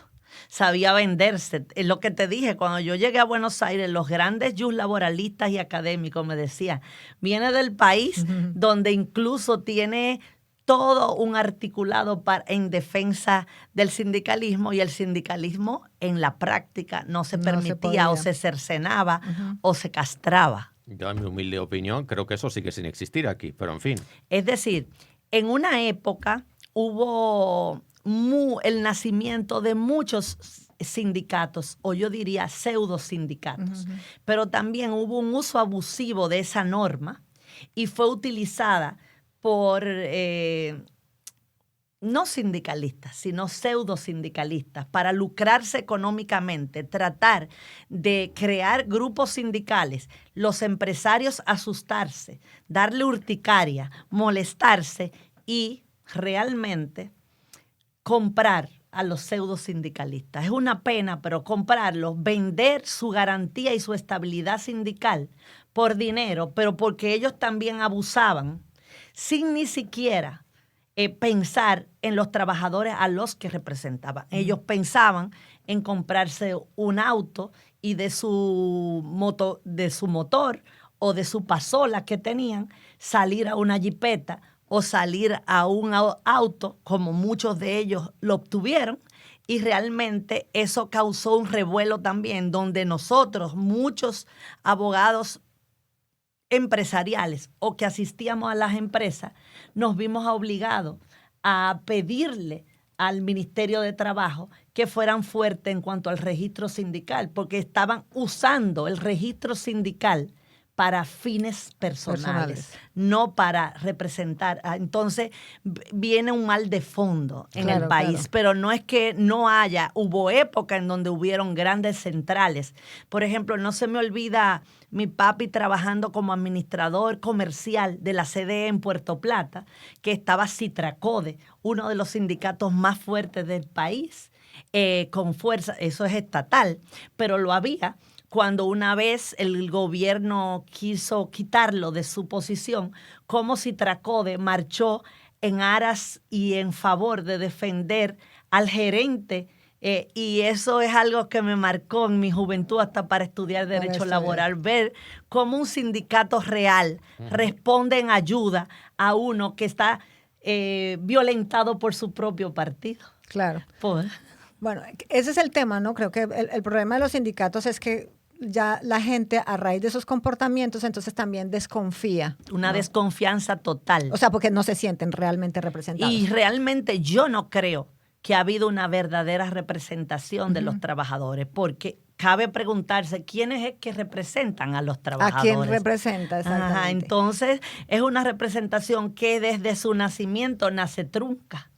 sabía venderse. Es lo que te dije, cuando yo llegué a Buenos Aires, los grandes yus laboralistas y académicos me decían, viene del país donde incluso tiene todo un articulado en defensa del sindicalismo, y el sindicalismo en la práctica no se permitía, o se cercenaba o se castraba. Yo, en mi humilde opinión, creo que eso sigue sin existir aquí, pero en fin. Es decir, en una época hubo el nacimiento de muchos sindicatos, o yo diría pseudo sindicatos, pero también hubo un uso abusivo de esa norma y fue utilizada por no sindicalistas, sino pseudo sindicalistas, para lucrarse económicamente, tratar de crear grupos sindicales, los empresarios asustarse, darle urticaria, molestarse y realmente comprar a los pseudo sindicalistas. Es una pena, pero comprarlos, vender su garantía y su estabilidad sindical por dinero, pero porque ellos también abusaban, sin ni siquiera pensar en los trabajadores a los que representaban. Ellos pensaban en comprarse un auto y de su motor o de su pasola que tenían, salir a una jipeta o salir a un auto, como muchos de ellos lo obtuvieron, y realmente eso causó un revuelo también, donde nosotros, muchos abogados empresariales o que asistíamos a las empresas, nos vimos obligados a pedirle al Ministerio de Trabajo que fueran fuertes en cuanto al registro sindical, porque estaban usando el registro sindical para fines personales, no para representar. Entonces viene un mal de fondo en el país, pero no es que no hubo época en donde hubieron grandes centrales. Por ejemplo, no se me olvida mi papi trabajando como administrador comercial de la CDE en Puerto Plata, que estaba Citracode, uno de los sindicatos más fuertes del país, con fuerza, eso es estatal, pero lo había cuando una vez el gobierno quiso quitarlo de su posición, como Citracode marchó en aras y en favor de defender al gerente, y eso es algo que me marcó en mi juventud hasta para estudiar Derecho Laboral, ver cómo un sindicato real responde en ayuda a uno que está violentado por su propio partido. Claro. Bueno, ese es el tema, ¿no? Creo que el problema de los sindicatos es que ya la gente, a raíz de esos comportamientos, entonces también desconfía. Una desconfianza total. O sea, porque no se sienten realmente representados. Y realmente yo no creo que ha habido una verdadera representación de los trabajadores, porque cabe preguntarse quiénes es que representan a los trabajadores. ¿A quién representa exactamente? Ajá, entonces es una representación que desde su nacimiento nace trunca.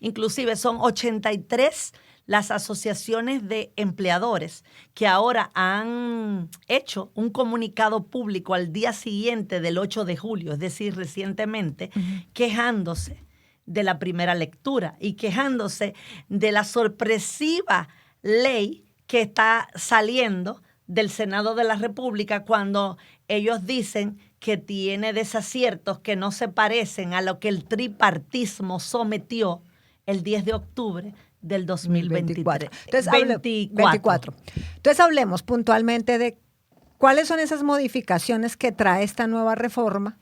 Inclusive son 83 las asociaciones de empleadores que ahora han hecho un comunicado público al día siguiente del 8 de julio, es decir, recientemente, quejándose de la primera lectura y quejándose de la sorpresiva ley que está saliendo del Senado de la República, cuando ellos dicen que tiene desaciertos que no se parecen a lo que el tripartismo sometió el 10 de octubre del 2023. Entonces, 24. Entonces hablemos puntualmente de cuáles son esas modificaciones que trae esta nueva reforma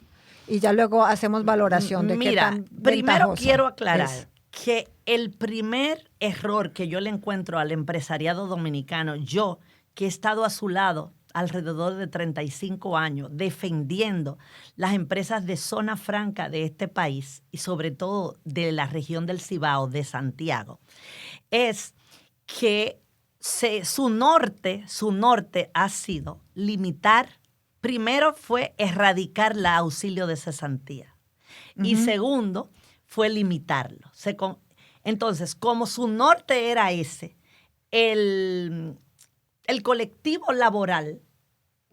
y ya luego hacemos valoración de qué tan primero quiero aclarar que el primer error que yo le encuentro al empresariado dominicano, yo que he estado a su lado alrededor de 35 años defendiendo las empresas de zona franca de este país y sobre todo de la región del Cibao, de Santiago, es que su norte ha sido limitar. Primero fue erradicar el auxilio de cesantía. Y segundo fue limitarlo. Entonces, como su norte era ese, el colectivo laboral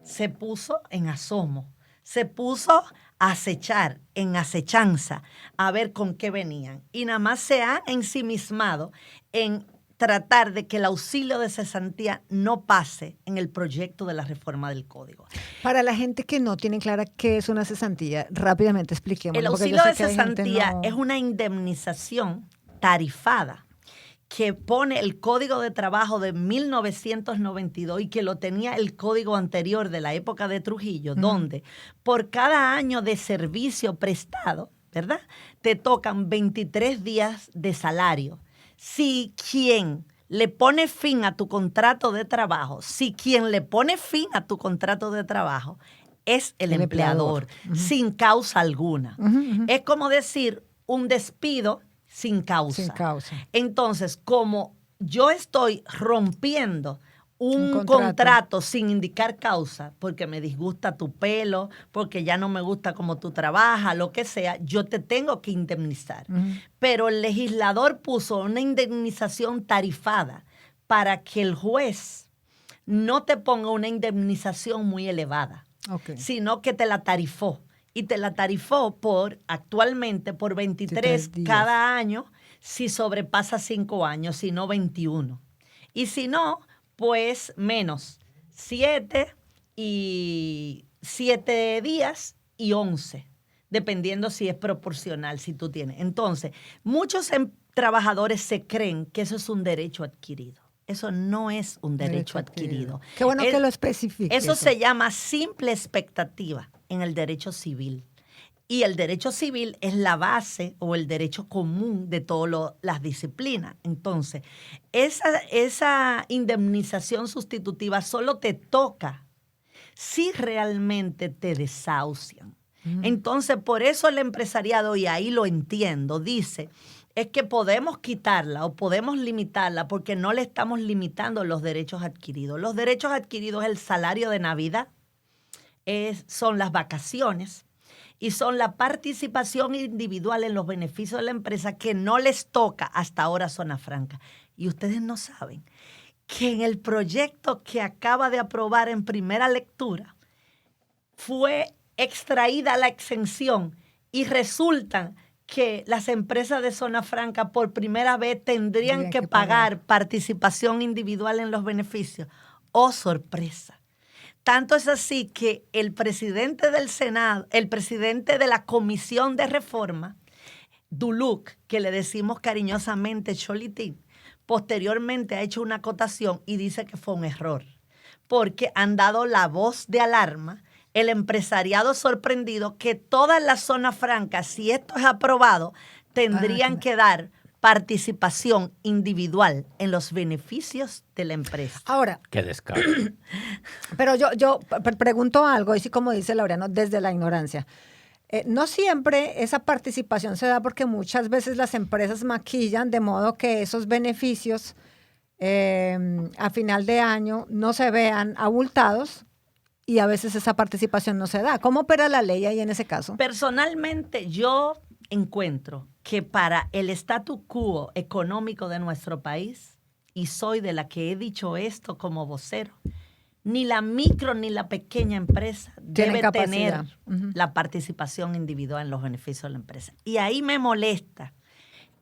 se puso en asomo, se puso a acechar, en acechanza, a ver con qué venían. Y nada más se ha ensimismado en tratar de que el auxilio de cesantía no pase en el proyecto de la reforma del Código. Para la gente que no tiene clara qué es una cesantía, rápidamente expliquemos. El auxilio de cesantía es una indemnización tarifada que pone el Código de Trabajo de 1992 y que lo tenía el código anterior de la época de Trujillo, donde por cada año de servicio prestado, ¿verdad?, te tocan 23 días de salario. Si quien le pone fin a tu contrato de trabajo, es el empleador. Sin causa alguna. Es como decir un despido sin causa. Entonces, como yo estoy rompiendo un contrato sin indicar causa, porque me disgusta tu pelo, porque ya no me gusta cómo tú trabajas, lo que sea, yo te tengo que indemnizar. Pero el legislador puso una indemnización tarifada para que el juez no te ponga una indemnización muy elevada, sino que te la tarifó. Y te la tarifó actualmente por 23 cada año, si sobrepasa 5 años, si no 21. Y si no, pues menos, 7 días y 11, dependiendo si es proporcional, si tú tienes. Entonces, muchos trabajadores se creen que eso es un derecho adquirido. Eso no es un derecho adquirido. Qué bueno que lo especifique. Eso se llama simple expectativa en el derecho civil. Y el derecho civil es la base o el derecho común de todas las disciplinas. Entonces, esa indemnización sustitutiva solo te toca si realmente te desahucian. Entonces, por eso el empresariado, y ahí lo entiendo, dice, es que podemos quitarla o podemos limitarla porque no le estamos limitando los derechos adquiridos. Los derechos adquiridos es el salario de Navidad, son las vacaciones y son la participación individual en los beneficios de la empresa que no les toca hasta ahora Zona Franca. Y ustedes no saben que en el proyecto que acaba de aprobar en primera lectura fue extraída la exención y resulta que las empresas de Zona Franca por primera vez tendrían que pagar participación individual en los beneficios. ¡Oh, sorpresa! Tanto es así que el presidente del Senado, el presidente de la Comisión de Reforma, Duluc, que le decimos cariñosamente Cholitín, posteriormente ha hecho una acotación y dice que fue un error, porque han dado la voz de alarma, el empresariado sorprendido que todas las zonas francas, si esto es aprobado, tendrían que dar participación individual en los beneficios de la empresa. Ahora, qué descaro. Pero yo pregunto algo, y sí, como dice Laureano, desde la ignorancia. No siempre esa participación se da porque muchas veces las empresas maquillan de modo que esos beneficios a final de año no se vean abultados y a veces esa participación no se da. ¿Cómo opera la ley ahí en ese caso? Personalmente, yo encuentro que para el statu quo económico de nuestro país, y soy de la que he dicho esto como vocero, ni la micro ni la pequeña empresa debe tener la participación individual en los beneficios de la empresa. Y ahí me molesta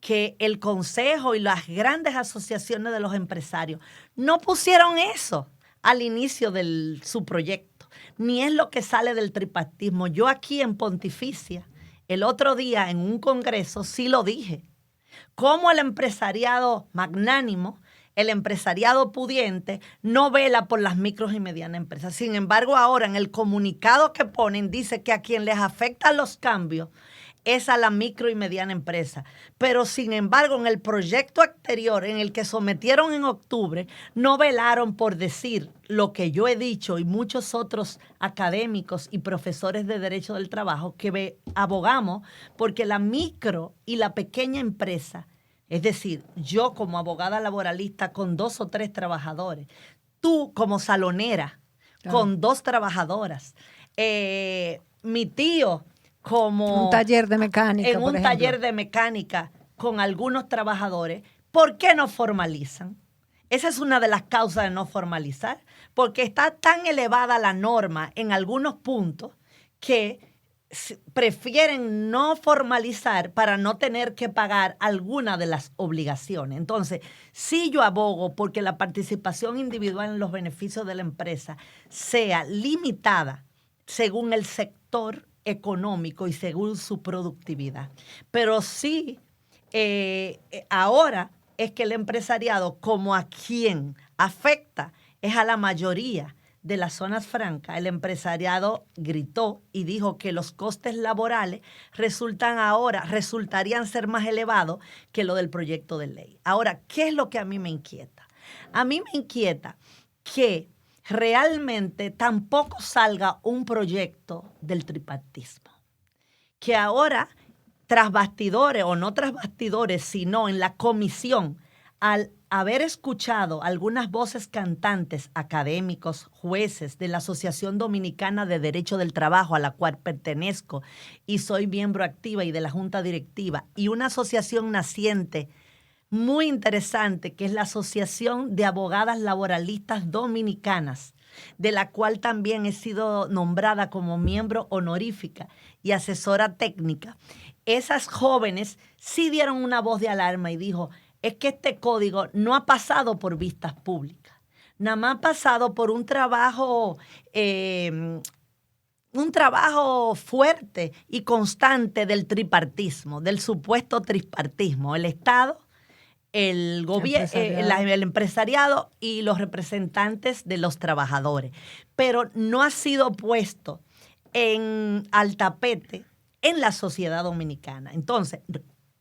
que el Consejo y las grandes asociaciones de los empresarios no pusieron eso al inicio de su proyecto, ni es lo que sale del tripartismo. Yo aquí en Pontificia, el otro día en un congreso sí lo dije, cómo el empresariado magnánimo, el empresariado pudiente, no vela por las micros y medianas empresas. Sin embargo, ahora en el comunicado que ponen dice que a quien les afectan los cambios es a la micro y mediana empresa. Pero sin embargo, en el proyecto anterior, en el que sometieron en octubre, no velaron por decir lo que yo he dicho y muchos otros académicos y profesores de Derecho del Trabajo, que abogamos porque la micro y la pequeña empresa Es decir, yo como abogada laboralista con 2 o 3 trabajadores, tú como salonera con 2 trabajadoras, mi tío como... Un taller de mecánica, en por un ejemplo. taller de mecánica con algunos trabajadores, ¿por qué no formalizan? Esa es una de las causas de no formalizar, porque está tan elevada la norma en algunos puntos que prefieren no formalizar para no tener que pagar alguna de las obligaciones. Entonces, sí yo abogo porque la participación individual en los beneficios de la empresa sea limitada según el sector económico y según su productividad. Pero sí, ahora es que el empresariado, como a quien afecta, es a la mayoría de las zonas francas. El empresariado gritó y dijo que los costes laborales resultarían ser más elevados que lo del proyecto de ley. Ahora, ¿qué es lo que a mí me inquieta? A mí me inquieta que realmente tampoco salga un proyecto del tripartismo. Que ahora, tras bastidores, o no tras bastidores, sino en la comisión, al haber escuchado algunas voces cantantes, académicos, jueces de la Asociación Dominicana de Derecho del Trabajo, a la cual pertenezco y soy miembro activa y de la Junta Directiva, y una asociación naciente muy interesante, que es la Asociación de Abogadas Laboralistas Dominicanas, de la cual también he sido nombrada como miembro honorífica y asesora técnica. Esas jóvenes sí dieron una voz de alarma y dijo, es que este código no ha pasado por vistas públicas, nada más ha pasado por un trabajo fuerte y constante del tripartismo, del supuesto tripartismo, el Estado, el gobierno, el empresariado y los representantes de los trabajadores. Pero no ha sido puesto al tapete en la sociedad dominicana. Entonces,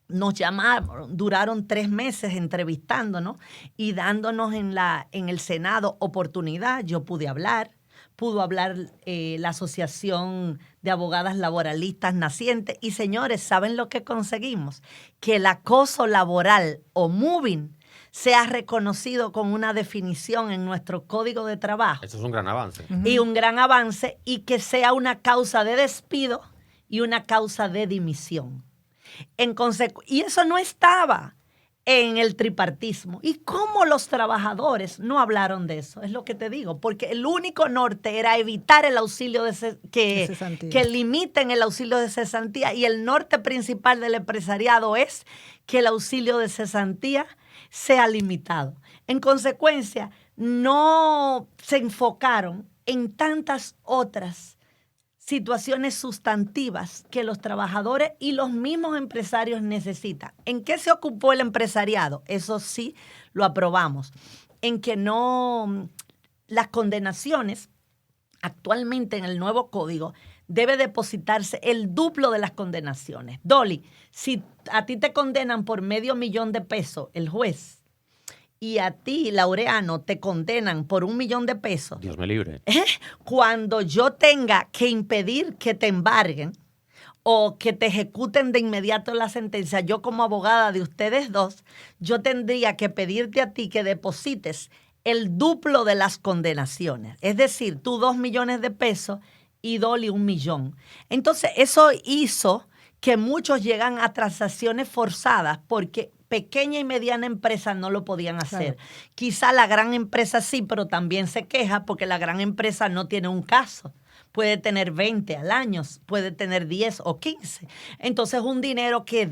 nos llamaron, duraron 3 meses entrevistándonos y dándonos en el Senado oportunidad. Yo pude hablar. Pudo hablar la Asociación de Abogadas Laboralistas Nacientes. Y señores, ¿saben lo que conseguimos? Que el acoso laboral o moving sea reconocido con una definición en nuestro Código de Trabajo. Eso es un gran avance. Y un gran avance, y que sea una causa de despido y una causa de dimisión. Y eso no estaba en el tripartismo. ¿Y cómo los trabajadores no hablaron de eso? Es lo que te digo, porque el único norte era evitar el auxilio de cesantía, que limiten el auxilio de cesantía, y el norte principal del empresariado es que el auxilio de cesantía sea limitado. En consecuencia, no se enfocaron en tantas otras situaciones sustantivas que los trabajadores y los mismos empresarios necesitan. ¿En qué se ocupó el empresariado? Eso sí lo aprobamos. En que las condenaciones, actualmente en el nuevo código, debe depositarse el duplo de las condenaciones. Dolly, si a ti te condenan por $500,000 el juez, y a ti, Laureano, te condenan por $1,000,000. Dios me libre. Cuando yo tenga que impedir que te embarguen o que te ejecuten de inmediato la sentencia, yo como abogada de ustedes dos, yo tendría que pedirte a ti que deposites el duplo de las condenaciones. Es decir, tú $2,000,000 y Dolly $1,000,000. Entonces, eso hizo que muchos llegan a transacciones forzadas porque pequeña y mediana empresa no lo podían hacer. Claro. Quizá la gran empresa sí, pero también se queja porque la gran empresa no tiene un caso. Puede tener 20 al año, puede tener 10 o 15. Entonces, un dinero que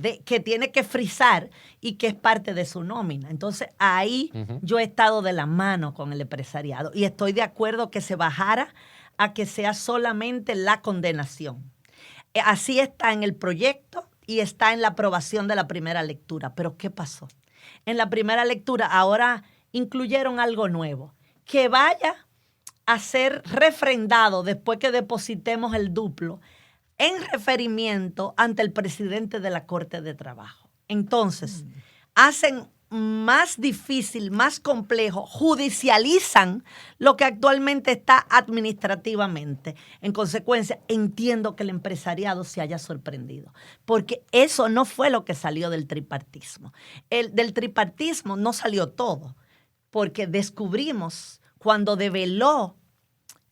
tiene que frizar y que es parte de su nómina. Entonces, ahí yo he estado de la mano con el empresariado y estoy de acuerdo que se bajara a que sea solamente la condenación. Así está en el proyecto y está en la aprobación de la primera lectura. Pero ¿qué pasó? En la primera lectura ahora incluyeron algo nuevo, que vaya a ser refrendado después que depositemos el duplo en referimiento ante el presidente de la Corte de Trabajo. Entonces, hacen más difícil, más complejo, judicializan lo que actualmente está administrativamente. En consecuencia, entiendo que el empresariado se haya sorprendido, porque eso no fue lo que salió del tripartismo. Del tripartismo no salió todo, porque descubrimos cuando develó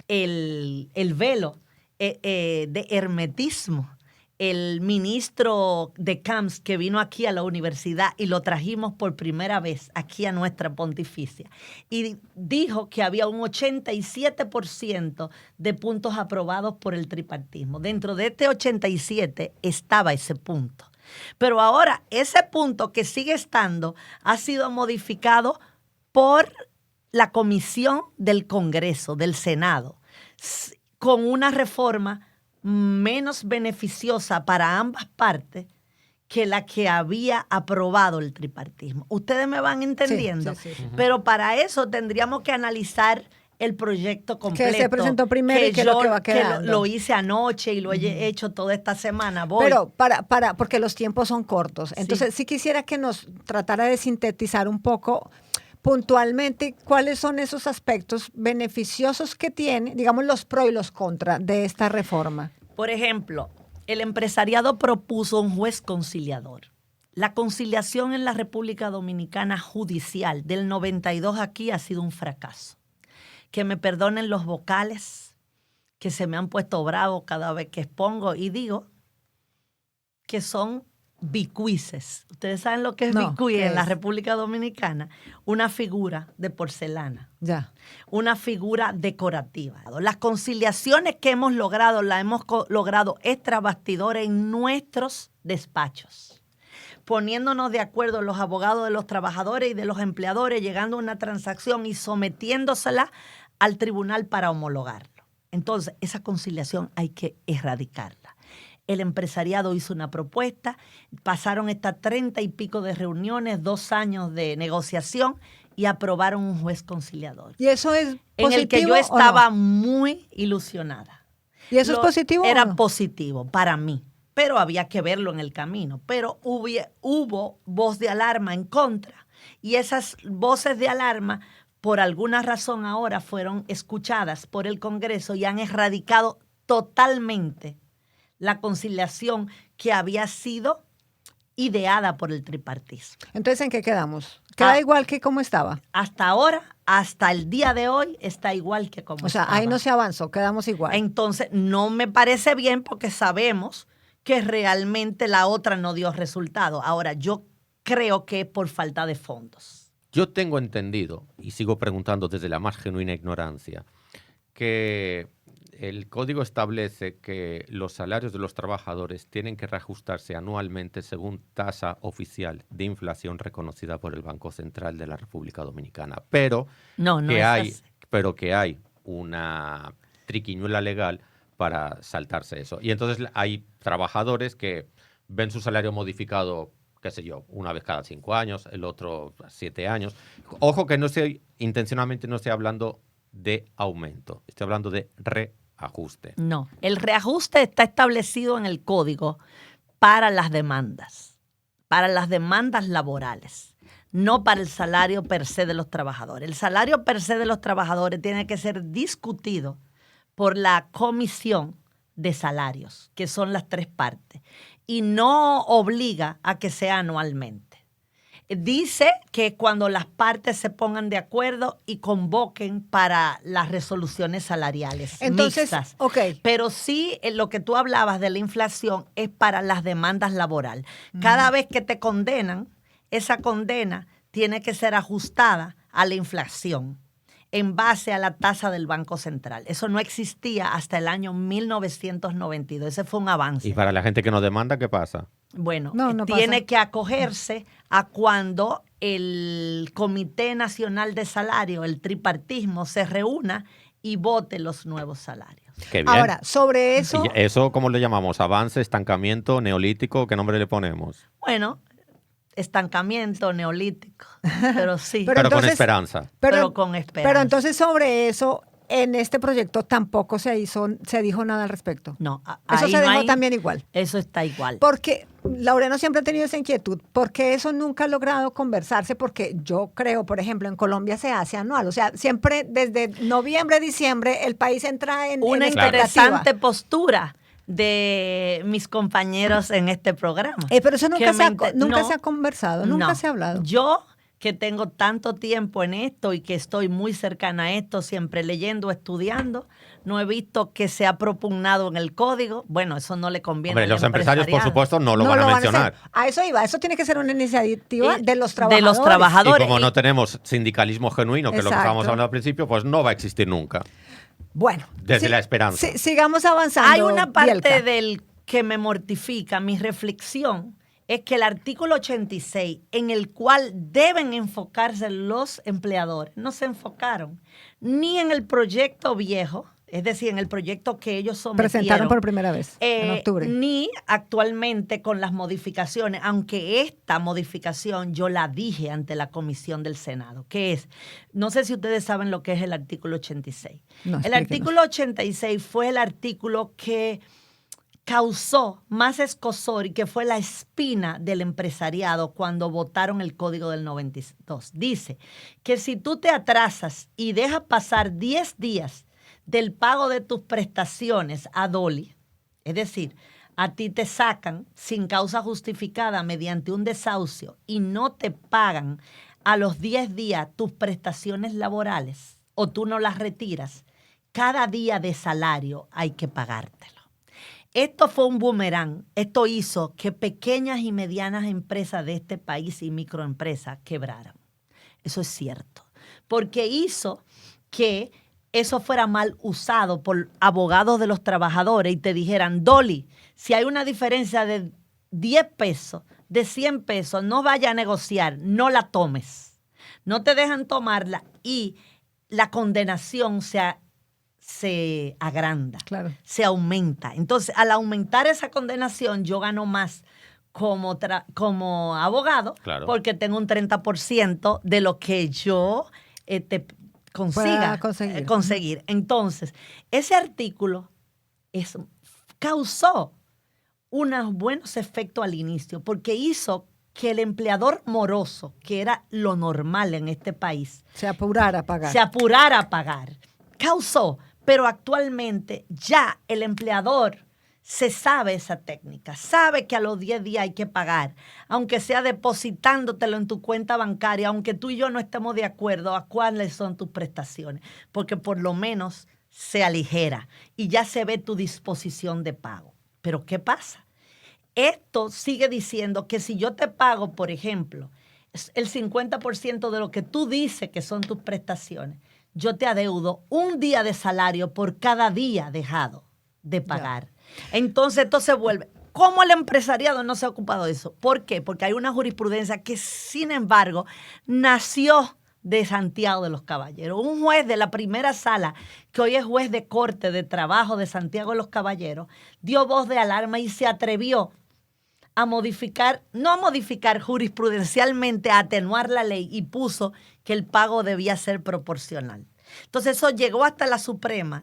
el velo de hermetismo el ministro de Camps que vino aquí a la universidad y lo trajimos por primera vez aquí a nuestra pontificia y dijo que había un 87% de puntos aprobados por el tripartismo. Dentro de este 87 estaba ese punto. Pero ahora ese punto que sigue estando ha sido modificado por la comisión del Congreso, del Senado, con una reforma menos beneficiosa para ambas partes que la que había aprobado el tripartismo. Ustedes me van entendiendo, Sí. pero para eso tendríamos que analizar el proyecto completo. Que se presentó primero y qué es lo que va que quedando. lo hice anoche y lo he hecho toda esta semana. Pero porque los tiempos son cortos. Entonces, sí quisiera que nos tratara de sintetizar un poco puntualmente cuáles son esos aspectos beneficiosos que tiene, digamos, los pros y los contras de esta reforma. Por ejemplo, el empresariado propuso un juez conciliador. La conciliación en la República Dominicana judicial del 92 aquí ha sido un fracaso. Que me perdonen los vocales que se me han puesto bravos cada vez que expongo y digo que son bicuices. ¿Ustedes saben lo que es bicuí en la República Dominicana? Una figura de porcelana. Ya. Una figura decorativa. Las conciliaciones que hemos logrado, las hemos logrado extra bastidores en nuestros despachos, poniéndonos de acuerdo los abogados de los trabajadores y de los empleadores, llegando a una transacción y sometiéndosela al tribunal para homologarlo. Entonces, esa conciliación hay que erradicarla. El empresariado hizo una propuesta, pasaron estas 30 y pico de reuniones, 2 años de negociación y aprobaron un juez conciliador. ¿Y eso es positivo en el que yo estaba muy ilusionada. ¿Y eso es positivo o no? Era positivo para mí, pero había que verlo en el camino. Pero hubo voz de alarma en contra y esas voces de alarma por alguna razón ahora fueron escuchadas por el Congreso y han erradicado totalmente la conciliación que había sido ideada por el tripartismo. Entonces, ¿en qué quedamos? ¿Queda igual que como estaba? Hasta ahora, hasta el día de hoy, está igual que como estaba. O sea, ahí no se avanzó, quedamos igual. Entonces, no me parece bien porque sabemos que realmente la otra no dio resultado. Ahora, yo creo que es por falta de fondos. Yo tengo entendido, y sigo preguntando desde la más genuina ignorancia, que el código establece que los salarios de los trabajadores tienen que reajustarse anualmente según tasa oficial de inflación reconocida por el Banco Central de la República Dominicana. Pero que hay una triquiñuela legal para saltarse eso. Y entonces hay trabajadores que ven su salario modificado, qué sé yo, una vez cada 5 años, el otro 7 años. Ojo que intencionalmente no estoy hablando de aumento, estoy hablando de reajuste. No, el reajuste está establecido en el código para las demandas laborales, no para el salario per se de los trabajadores. El salario per se de los trabajadores tiene que ser discutido por la comisión de salarios, que son las 3 partes, y no obliga a que sea anualmente. Dice que cuando las partes se pongan de acuerdo y convoquen para las resoluciones salariales mixtas. Okay. Pero sí, lo que tú hablabas de la inflación es para las demandas laborales. Cada vez que te condenan, esa condena tiene que ser ajustada a la inflación en base a la tasa del Banco Central. Eso no existía hasta el año 1992. Ese fue un avance. Y para la gente que no demanda, ¿qué pasa? Bueno, no tiene pasa. que acogerse a cuando el Comité Nacional de Salario, el tripartismo, se reúna y vote los nuevos salarios. Qué bien. Ahora, sobre eso... ¿Y eso cómo le llamamos? ¿Avance, estancamiento, neolítico? ¿Qué nombre le ponemos? Bueno, estancamiento, neolítico, pero sí. Pero con entonces- esperanza. pero con esperanza. Pero entonces sobre eso, en este proyecto tampoco se dijo nada al respecto. No, Eso ahí se no dejó hay- también igual. Eso está igual. Porque Laureano siempre ha tenido esa inquietud. ¿Por qué eso nunca ha logrado conversarse? Porque yo creo, por ejemplo, en Colombia se hace anual. O sea, siempre desde noviembre, diciembre, el país entra en Una expectativa. interesante postura de mis compañeros en este programa. Pero eso nunca, Que se ha, me inte- nunca no, se ha conversado, nunca no. se ha hablado. Yo, que tengo tanto tiempo en esto y que estoy muy cercana a esto, siempre leyendo, estudiando, no he visto que se ha propugnado en el código. Bueno, eso no le conviene Hombre, al los empresarios, por empresariado. supuesto, no lo van a hacer. mencionar. A eso iba. Eso tiene que ser una iniciativa Y de los de trabajadores. los trabajadores. Y como no tenemos sindicalismo genuino, que es lo que Exacto. estábamos hablando al principio, pues no va a existir nunca. Bueno. Desde la esperanza. Sigamos avanzando. Hay una parte Bielka. del que me mortifica, mi reflexión, es que el artículo 86, en el cual deben enfocarse los empleadores, no se enfocaron ni en el proyecto viejo, es decir, en el proyecto que ellos sometieron. Presentaron por primera vez en octubre. Ni actualmente con las modificaciones, aunque esta modificación yo la dije ante la comisión del Senado, que es, no sé si ustedes saben lo que es el artículo 86. No, El explíquenos. artículo 86 fue el artículo que causó más escozor y que fue la espina del empresariado cuando votaron el Código del 92. Dice que si tú te atrasas y dejas pasar 10 días del pago de tus prestaciones a Dolly, es decir, a ti te sacan sin causa justificada mediante un desahucio y no te pagan a los 10 días tus prestaciones laborales o tú no las retiras, cada día de salario hay que pagártelo. Esto fue un boomerang. Esto hizo que pequeñas y medianas empresas de este país y microempresas quebraran. Eso es cierto. Porque hizo que eso fuera mal usado por abogados de los trabajadores y te dijeran, Dolly, si hay una diferencia de 10 pesos, de 100 pesos, no vaya a negociar, no la tomes. No te dejan tomarla y la condenación se agranda, Claro. se aumenta. Entonces, al aumentar esa condenación, yo gano más como abogado, Claro. porque tengo un 30% de lo que yo consiga Pueda conseguir. Entonces, ese artículo causó unos buenos efectos al inicio, porque hizo que el empleador moroso, que era lo normal en este país, Se apurara a pagar. se apurara a pagar. Causó, pero actualmente ya el empleador se sabe esa técnica, sabe que a los 10 días hay que pagar, aunque sea depositándotelo en tu cuenta bancaria, aunque tú y yo no estemos de acuerdo a cuáles son tus prestaciones, porque por lo menos se aligera y ya se ve tu disposición de pago. Pero ¿qué pasa? Esto sigue diciendo que si yo te pago, por ejemplo, el 50% de lo que tú dices que son tus prestaciones, yo te adeudo un día de salario por cada día dejado de pagar. Entonces esto se vuelve. ¿Cómo el empresariado no se ha ocupado de eso? ¿Por qué? Porque hay una jurisprudencia que, sin embargo, nació de Santiago de los Caballeros. Un juez de la primera sala, que hoy es juez de corte de trabajo de Santiago de los Caballeros, dio voz de alarma y se atrevió a modificar, no a modificar jurisprudencialmente, a atenuar la ley y puso que el pago debía ser proporcional. Entonces eso llegó hasta la Suprema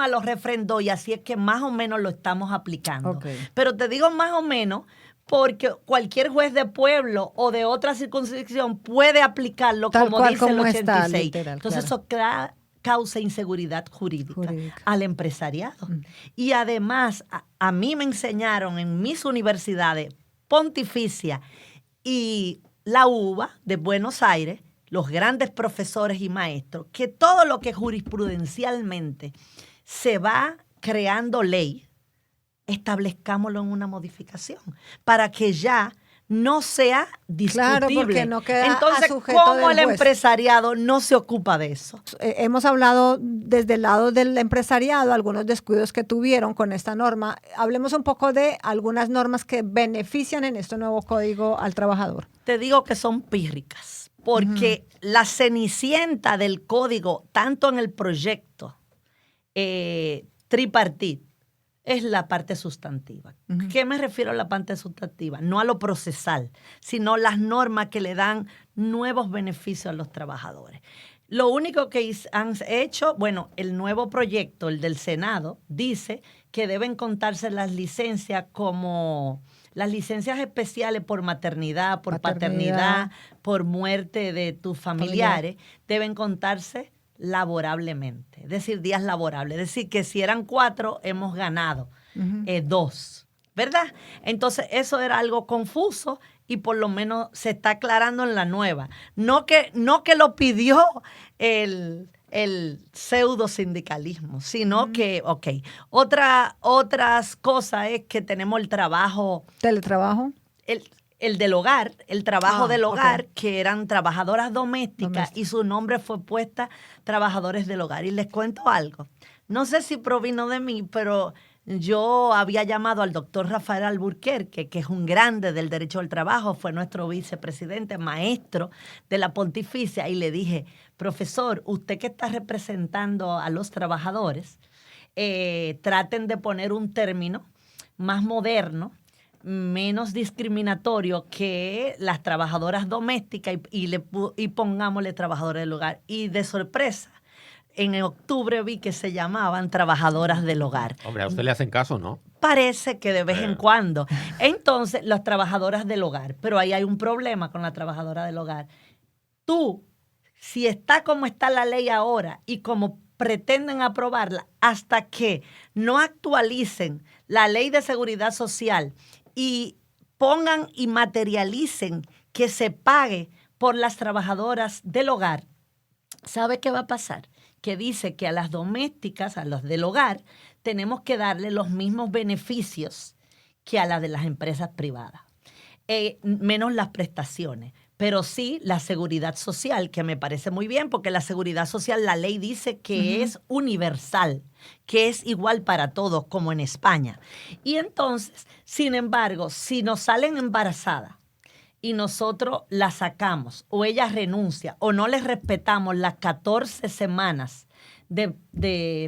lo refrendó y así es que más o menos lo estamos aplicando. Okay. Pero te digo más o menos porque cualquier juez de pueblo o de otra circunscripción puede aplicarlo Tal como cual dice el como 86. está, literal, Entonces claro. eso causa inseguridad jurídica al empresariado. Y además, a mí me enseñaron en mis universidades, Pontificia y la UBA de Buenos Aires, los grandes profesores y maestros, que todo lo que jurisprudencialmente se va creando ley, establezcámoslo en una modificación para que ya no sea discutible. Claro, porque no queda Entonces, a sujeto ¿cómo del el juez? empresariado no se ocupa de eso? Hemos hablado desde el lado del empresariado, algunos descuidos que tuvieron con esta norma. Hablemos un poco de algunas normas que benefician en este nuevo código al trabajador. Te digo que son pírricas, porque la cenicienta del código, tanto en el proyecto tripartite, es la parte sustantiva. ¿Qué me refiero a la parte sustantiva? No a lo procesal, sino las normas que le dan nuevos beneficios a los trabajadores. Lo único que han hecho, bueno, el nuevo proyecto, el del Senado, dice que deben contarse las licencias como las licencias especiales por maternidad, por paternidad, por muerte de tus familiares, deben contarse laborablemente, es decir, días laborables. Es decir, que si eran 4, hemos ganado 2, ¿verdad? Entonces, eso era algo confuso y por lo menos se está aclarando en la nueva. No que lo pidió el pseudo sindicalismo, sino que, otras cosas es que tenemos el trabajo. ¿Teletrabajo? El del hogar, el trabajo del hogar, que eran trabajadoras domésticas y su nombre fue puesta trabajadores del hogar. Y les cuento algo. No sé si provino de mí, pero yo había llamado al doctor Rafael Alburquerque, que es un grande del derecho al trabajo, fue nuestro vicepresidente, maestro de la Pontificia, y le dije, profesor, usted que está representando a los trabajadores, traten de poner un término más moderno, menos discriminatorio que las trabajadoras domésticas y pongámosle trabajadores del hogar. Y de sorpresa, en octubre vi que se llamaban trabajadoras del hogar. Hombre, a usted le hacen caso, ¿no? Parece que de vez en cuando. Entonces, las trabajadoras del hogar. Pero ahí hay un problema con la trabajadora del hogar. Tú, si está como está la ley ahora y como pretenden aprobarla, hasta que no actualicen la ley de seguridad social y pongan y materialicen que se pague por las trabajadoras del hogar, ¿sabe qué va a pasar? Que dice que a las domésticas, a los del hogar, tenemos que darle los mismos beneficios que a las de las empresas privadas, menos las prestaciones, pero sí la seguridad social, que me parece muy bien, porque la seguridad social, la ley dice que es universal, que es igual para todos, como en España. Y entonces, sin embargo, si nos salen embarazadas y nosotros la sacamos, o ella renuncia, o no les respetamos las 14 semanas de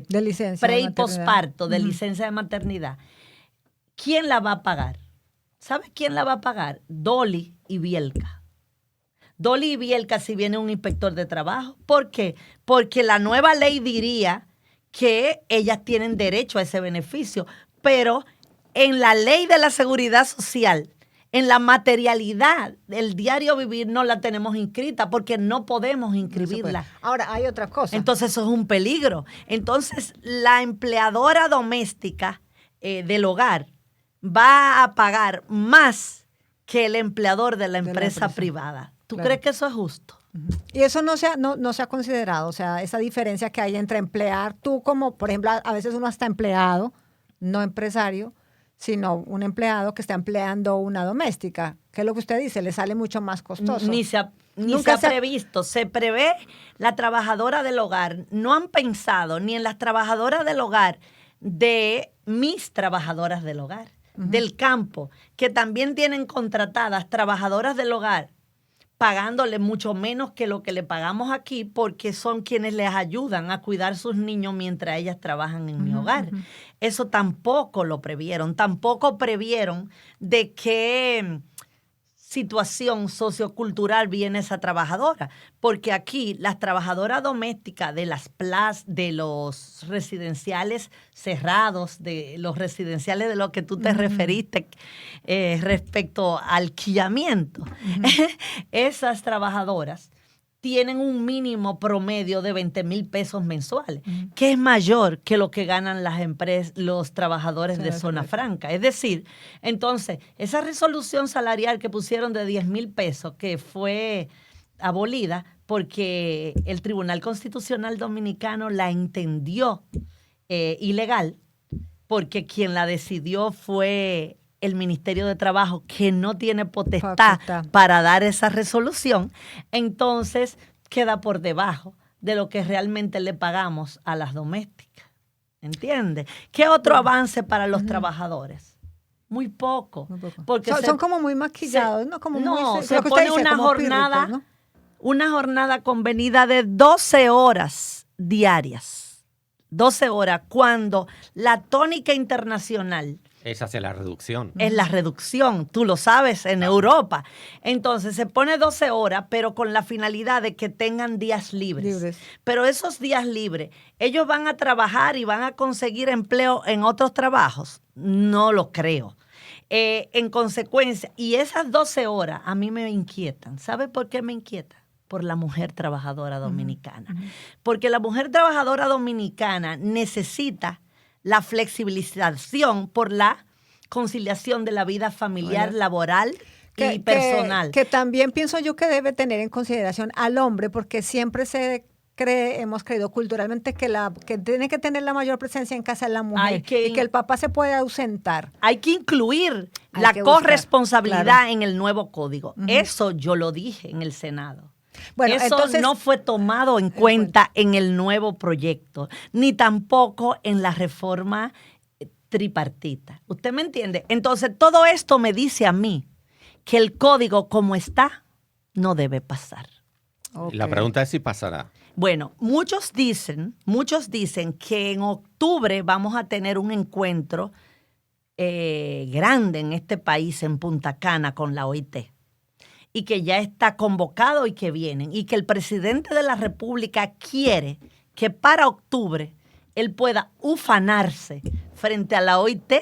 licencia pre- de y maternidad. posparto, de licencia de maternidad, ¿quién la va a pagar? ¿Sabe quién la va a pagar? Dolly y Bielka. Dolly y Bielka si viene un inspector de trabajo. ¿Por qué? Porque la nueva ley diría que ellas tienen derecho a ese beneficio, pero en la ley de la seguridad social, en la materialidad del diario vivir, no la tenemos inscrita porque no podemos inscribirla. Ahora, hay otra cosa. Entonces, eso es un peligro. Entonces, la empleadora doméstica del hogar va a pagar más que el empleador de la empresa privada. ¿Tú crees que eso es justo? Y eso no se ha considerado, o sea, esa diferencia que hay entre emplear, tú como, por ejemplo, a veces uno está empleado, no empresario, sino un empleado que está empleando una doméstica. ¿Qué es lo que usted dice? Le sale mucho más costoso. Ni se ha Nunca se ha previsto. Se prevé la trabajadora del hogar. No han pensado ni en las trabajadoras del hogar de mis trabajadoras del hogar, del campo, que también tienen contratadas trabajadoras del hogar, pagándole mucho menos que lo que le pagamos aquí, porque son quienes les ayudan a cuidar sus niños mientras ellas trabajan en mi hogar. Eso tampoco lo previeron. Tampoco previeron de qué situación sociocultural viene esa trabajadora, porque aquí las trabajadoras domésticas de las plazas, de los residenciales cerrados, de los residenciales de los que tú te referiste respecto al alquilamiento, esas trabajadoras tienen un mínimo promedio de 20,000 pesos mensuales, que es mayor que lo que ganan las empresas, los trabajadores de zona franca. Es decir, entonces, esa resolución salarial que pusieron de 10,000 pesos, que fue abolida porque el Tribunal Constitucional Dominicano la entendió ilegal, porque quien la decidió fue el Ministerio de Trabajo, que no tiene potestad para dar esa resolución, entonces queda por debajo de lo que realmente le pagamos a las domésticas. ¿Entiendes? ¿Qué otro avance para los trabajadores? Muy poco. Porque son como muy maquillados, ¿no? Como muy, se pone una jornada, una jornada convenida de 12 horas diarias. 12 horas, cuando la tónica internacional Es hacia la reducción. es la reducción, tú lo sabes, en Europa. Entonces se pone 12 horas, pero con la finalidad de que tengan días libres. Pero esos días libres, ¿ellos van a trabajar y van a conseguir empleo en otros trabajos? No lo creo. En consecuencia, y esas 12 horas a mí me inquietan. ¿Sabe por qué me inquieta? Por la mujer trabajadora dominicana. Porque la mujer trabajadora dominicana necesita la flexibilización por la conciliación de la vida familiar, laboral y personal. Que también pienso yo que debe tener en consideración al hombre, porque siempre hemos creído culturalmente que tiene que tener la mayor presencia en casa de la mujer y que el papá se puede ausentar. Hay que incluir la corresponsabilidad en el nuevo código. Eso yo lo dije en el Senado. Bueno, eso entonces, no fue tomado en cuenta en el nuevo proyecto, ni tampoco en la reforma tripartita. ¿Usted me entiende? Entonces, todo esto me dice a mí que el código como está no debe pasar. Okay. La pregunta es si pasará. Bueno, muchos dicen que en octubre vamos a tener un encuentro grande en este país, en Punta Cana, con la OIT. Y que ya está convocado y que vienen. Y que el presidente de la República quiere que para octubre él pueda ufanarse frente a la OIT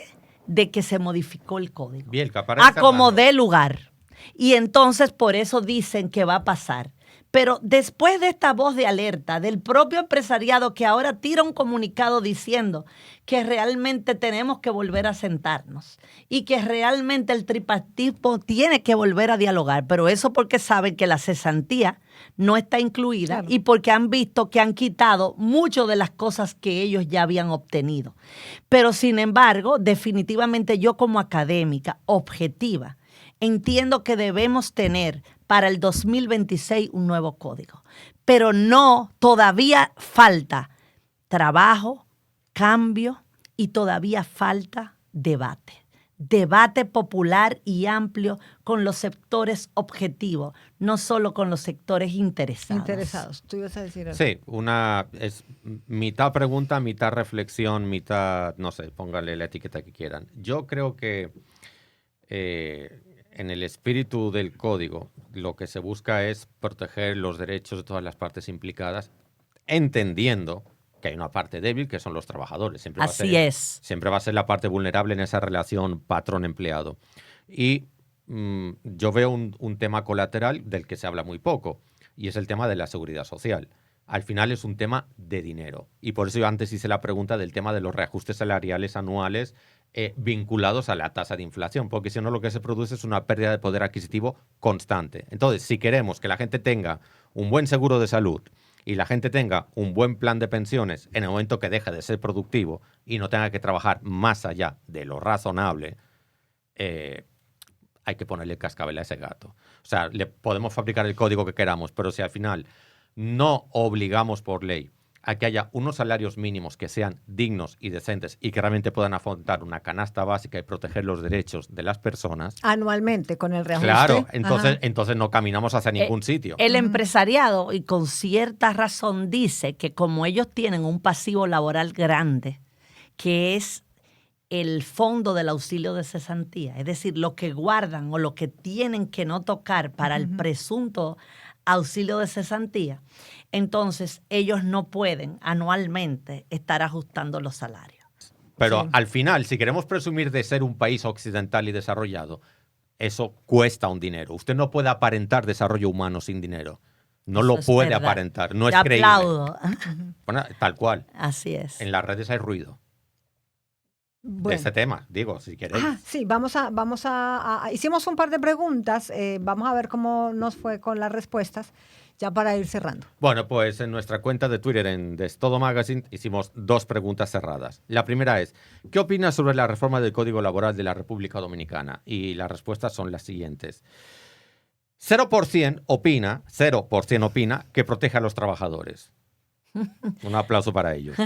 de que se modificó el código. Bielka, a como dé lugar. Y entonces por eso dicen que va a pasar. Pero después de esta voz de alerta del propio empresariado que ahora tira un comunicado diciendo que realmente tenemos que volver a sentarnos y que realmente el tripartismo tiene que volver a dialogar, pero eso porque saben que la cesantía no está incluida, claro, y porque han visto que han quitado mucho de las cosas que ellos ya habían obtenido. Pero sin embargo, definitivamente yo como académica objetiva entiendo que debemos tener para el 2026 un nuevo código. Pero no, todavía falta trabajo, cambio y todavía falta debate. Debate popular y amplio con los sectores objetivos, no solo con los sectores interesados. ¿Tú ibas a decir algo? Sí, es mitad pregunta, mitad reflexión, mitad, no sé, póngale la etiqueta que quieran. Yo creo que en el espíritu del código, lo que se busca es proteger los derechos de todas las partes implicadas, entendiendo que hay una parte débil, que son los trabajadores. Siempre va a ser la parte vulnerable en esa relación patrón-empleado. Y yo veo un tema colateral del que se habla muy poco, y es el tema de la seguridad social. Al final es un tema de dinero. Y por eso yo antes hice la pregunta del tema de los reajustes salariales anuales vinculados a la tasa de inflación, porque si no lo que se produce es una pérdida de poder adquisitivo constante. Entonces, si queremos que la gente tenga un buen seguro de salud y la gente tenga un buen plan de pensiones en el momento que deje de ser productivo y no tenga que trabajar más allá de lo razonable, hay que ponerle cascabel a ese gato. O sea, le podemos fabricar el código que queramos, pero si al final no obligamos por ley a que haya unos salarios mínimos que sean dignos y decentes y que realmente puedan afrontar una canasta básica y proteger los derechos de las personas. Anualmente, con el reajuste. Claro, entonces no caminamos hacia ningún sitio. El empresariado, y con cierta razón, dice que como ellos tienen un pasivo laboral grande, que es el fondo del auxilio de cesantía, es decir, lo que guardan o lo que tienen que no tocar para el presunto auxilio de cesantía, entonces ellos no pueden anualmente estar ajustando los salarios. Pero sí, al final, si queremos presumir de ser un país occidental y desarrollado, eso cuesta un dinero. Usted no puede aparentar desarrollo humano sin dinero. No lo puede aparentar, no es creíble. Aplaudo. Bueno, tal cual. Así es. En las redes hay ruido. Bueno. De este tema, digo, si queréis. Sí, hicimos un par de preguntas, vamos a ver cómo nos fue con las respuestas, ya para ir cerrando. Bueno, pues en nuestra cuenta de Twitter, en Destodo Magazine, hicimos 2 preguntas cerradas. La primera es, ¿qué opinas sobre la reforma del Código Laboral de la República Dominicana? Y las respuestas son las siguientes. 0% opina que protege a los trabajadores. Un aplauso para ellos.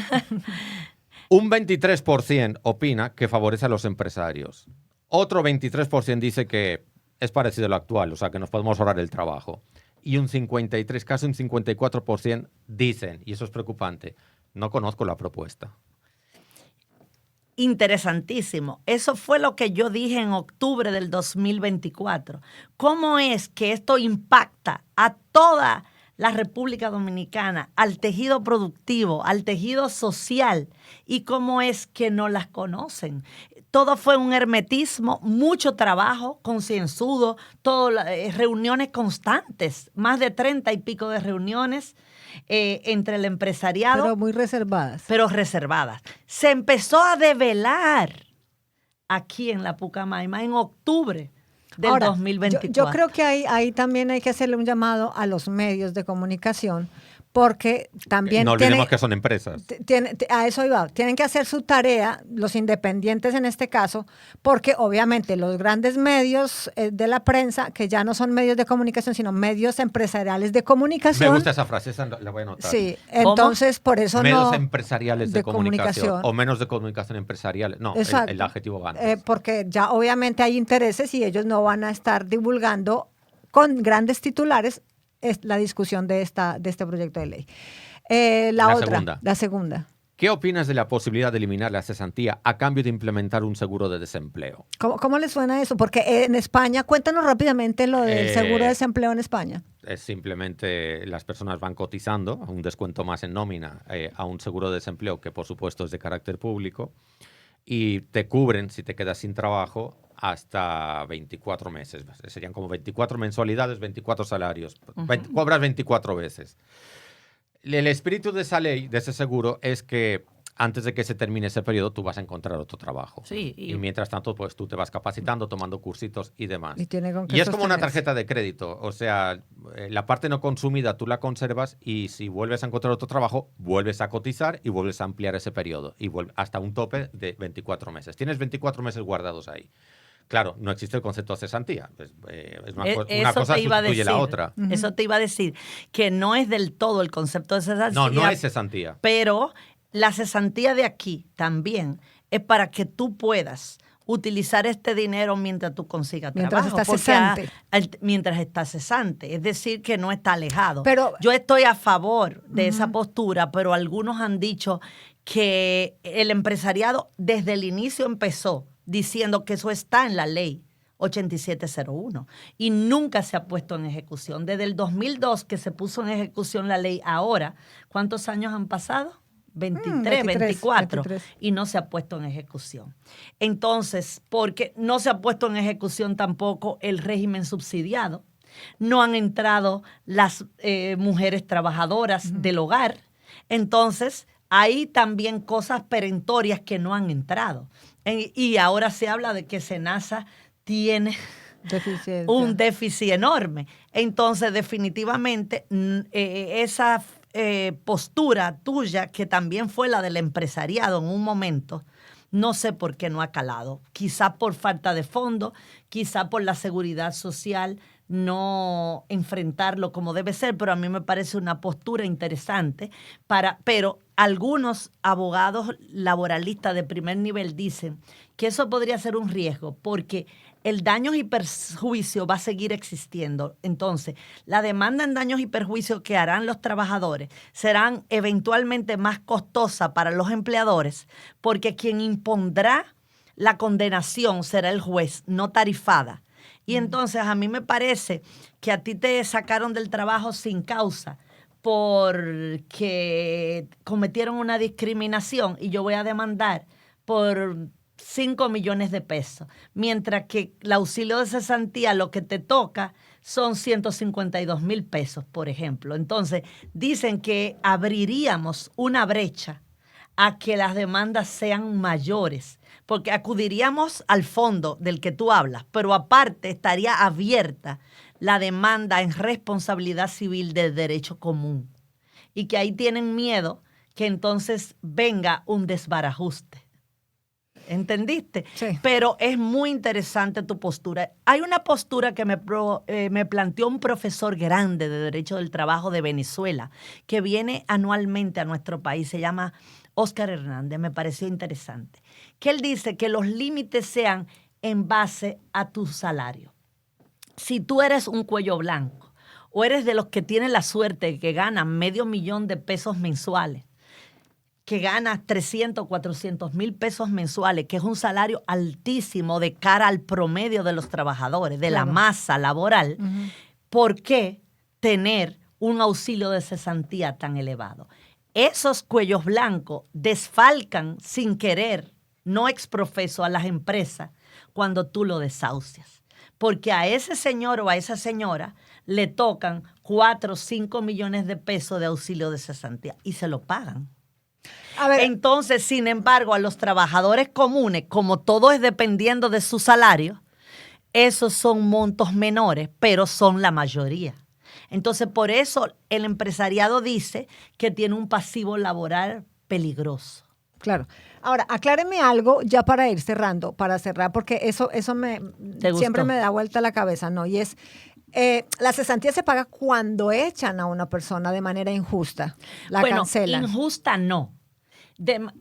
Un 23% opina que favorece a los empresarios. Otro 23% dice que es parecido a lo actual, o sea, que nos podemos ahorrar el trabajo. Y un 53%, casi un 54% dicen, y eso es preocupante, No conozco la propuesta. Interesantísimo. Eso fue lo que yo dije en octubre del 2024. ¿Cómo es que esto impacta a toda la República Dominicana, al tejido productivo, al tejido social? ¿Y cómo es que no las conocen? Todo fue un hermetismo, mucho trabajo concienzudo, reuniones constantes, más de 30 y pico de reuniones entre el empresariado. Pero muy reservadas. Pero reservadas. Se empezó a develar aquí en la Pucamaima en octubre del Ahora, 2024. Yo creo que ahí también hay que hacerle un llamado a los medios de comunicación, porque también no olvidemos que son empresas. A eso iba. Tienen que hacer su tarea, los independientes en este caso, porque obviamente los grandes medios de la prensa, que ya no son medios de comunicación, sino medios empresariales de comunicación. Me gusta esa frase, esa la voy a anotar. Sí, entonces por eso medios no... empresariales de comunicación. O menos de comunicación empresarial. No, el adjetivo va antes. Porque ya obviamente hay intereses y ellos no van a estar divulgando con grandes titulares es la discusión de este proyecto de ley. La segunda. ¿Qué opinas de la posibilidad de eliminar la cesantía a cambio de implementar un seguro de desempleo? ¿Cómo le suena eso? Porque en España, cuéntanos rápidamente lo del seguro de desempleo en España. Es simplemente las personas van cotizando a un descuento más en nómina a un seguro de desempleo que por supuesto es de carácter público y te cubren si te quedas sin trabajo hasta 24 meses. Serían como 24 mensualidades, 24 salarios. Cobras 24 veces. El espíritu de esa ley, de ese seguro, es que antes de que se termine ese periodo tú vas a encontrar otro trabajo. Sí, y mientras tanto, pues tú te vas capacitando, tomando cursitos y demás. Y es como una tarjeta de crédito. O sea, la parte no consumida tú la conservas y si vuelves a encontrar otro trabajo, vuelves a cotizar y vuelves a ampliar ese periodo. Y hasta un tope de 24 meses. Tienes 24 meses guardados ahí. Claro, no existe el concepto de cesantía. Una cosa sustituye la otra. Eso te iba a decir, que no es del todo el concepto de cesantía. No es cesantía. Pero la cesantía de aquí también es para que tú puedas utilizar este dinero mientras tú consigas trabajo. Mientras estás cesante. Es decir, que no está alejado. Pero, yo estoy a favor de esa postura, pero algunos han dicho que el empresariado desde el inicio empezó diciendo que eso está en la ley 8701 y nunca se ha puesto en ejecución. Desde el 2002 que se puso en ejecución la ley, ahora, ¿cuántos años han pasado? 23, 24, y no se ha puesto en ejecución. Entonces, porque no se ha puesto en ejecución tampoco el régimen subsidiado, no han entrado las mujeres trabajadoras del hogar, entonces hay también cosas perentorias que no han entrado. Y ahora se habla de que SENASA tiene un déficit enorme. Entonces, definitivamente, esa postura tuya, que también fue la del empresariado en un momento, no sé por qué no ha calado. Quizá por falta de fondo, quizá por la seguridad social, no enfrentarlo como debe ser, pero a mí me parece una postura interesante. Pero algunos abogados laboralistas de primer nivel dicen que eso podría ser un riesgo porque el daño y perjuicio va a seguir existiendo. Entonces, la demanda en daños y perjuicios que harán los trabajadores serán eventualmente más costosas para los empleadores porque quien impondrá la condenación será el juez, no tarifada. Y entonces a mí me parece que a ti te sacaron del trabajo sin causa porque cometieron una discriminación y yo voy a demandar por 5 millones de pesos, mientras que el auxilio de cesantía lo que te toca son 152,000 pesos, por ejemplo. Entonces dicen que abriríamos una brecha a que las demandas sean mayores, porque acudiríamos al fondo del que tú hablas, pero aparte estaría abierta la demanda en responsabilidad civil del derecho común. Y que ahí tienen miedo que entonces venga un desbarajuste. ¿Entendiste? Sí. Pero es muy interesante tu postura. Hay una postura que me planteó un profesor grande de Derecho del Trabajo de Venezuela, que viene anualmente a nuestro país, se llama Óscar Hernández, me pareció interesante, que él dice que los límites sean en base a tu salario. Si tú eres un cuello blanco o eres de los que tienen la suerte de que ganan $500,000 de pesos mensuales, que gana 300, 400 mil pesos mensuales, que es un salario altísimo de cara al promedio de los trabajadores, de la masa laboral, ¿por qué tener un auxilio de cesantía tan elevado? Esos cuellos blancos desfalcan sin querer, no exprofeso, a las empresas cuando tú lo desahucias. Porque a ese señor o a esa señora le tocan 4 o 5 millones de pesos de auxilio de cesantía y se lo pagan. A ver, Entonces, sin embargo, a los trabajadores comunes, como todo es dependiendo de su salario, esos son montos menores, pero son la mayoría. Entonces, por eso el empresariado dice que tiene un pasivo laboral peligroso. claro. Ahora, acláreme algo ya para ir cerrando, para cerrar, porque eso me ¿Te siempre gustó? me da vuelta la cabeza, ¿no? Y es, la cesantía se paga cuando echan a una persona de manera injusta, la cancelan. Injusta no.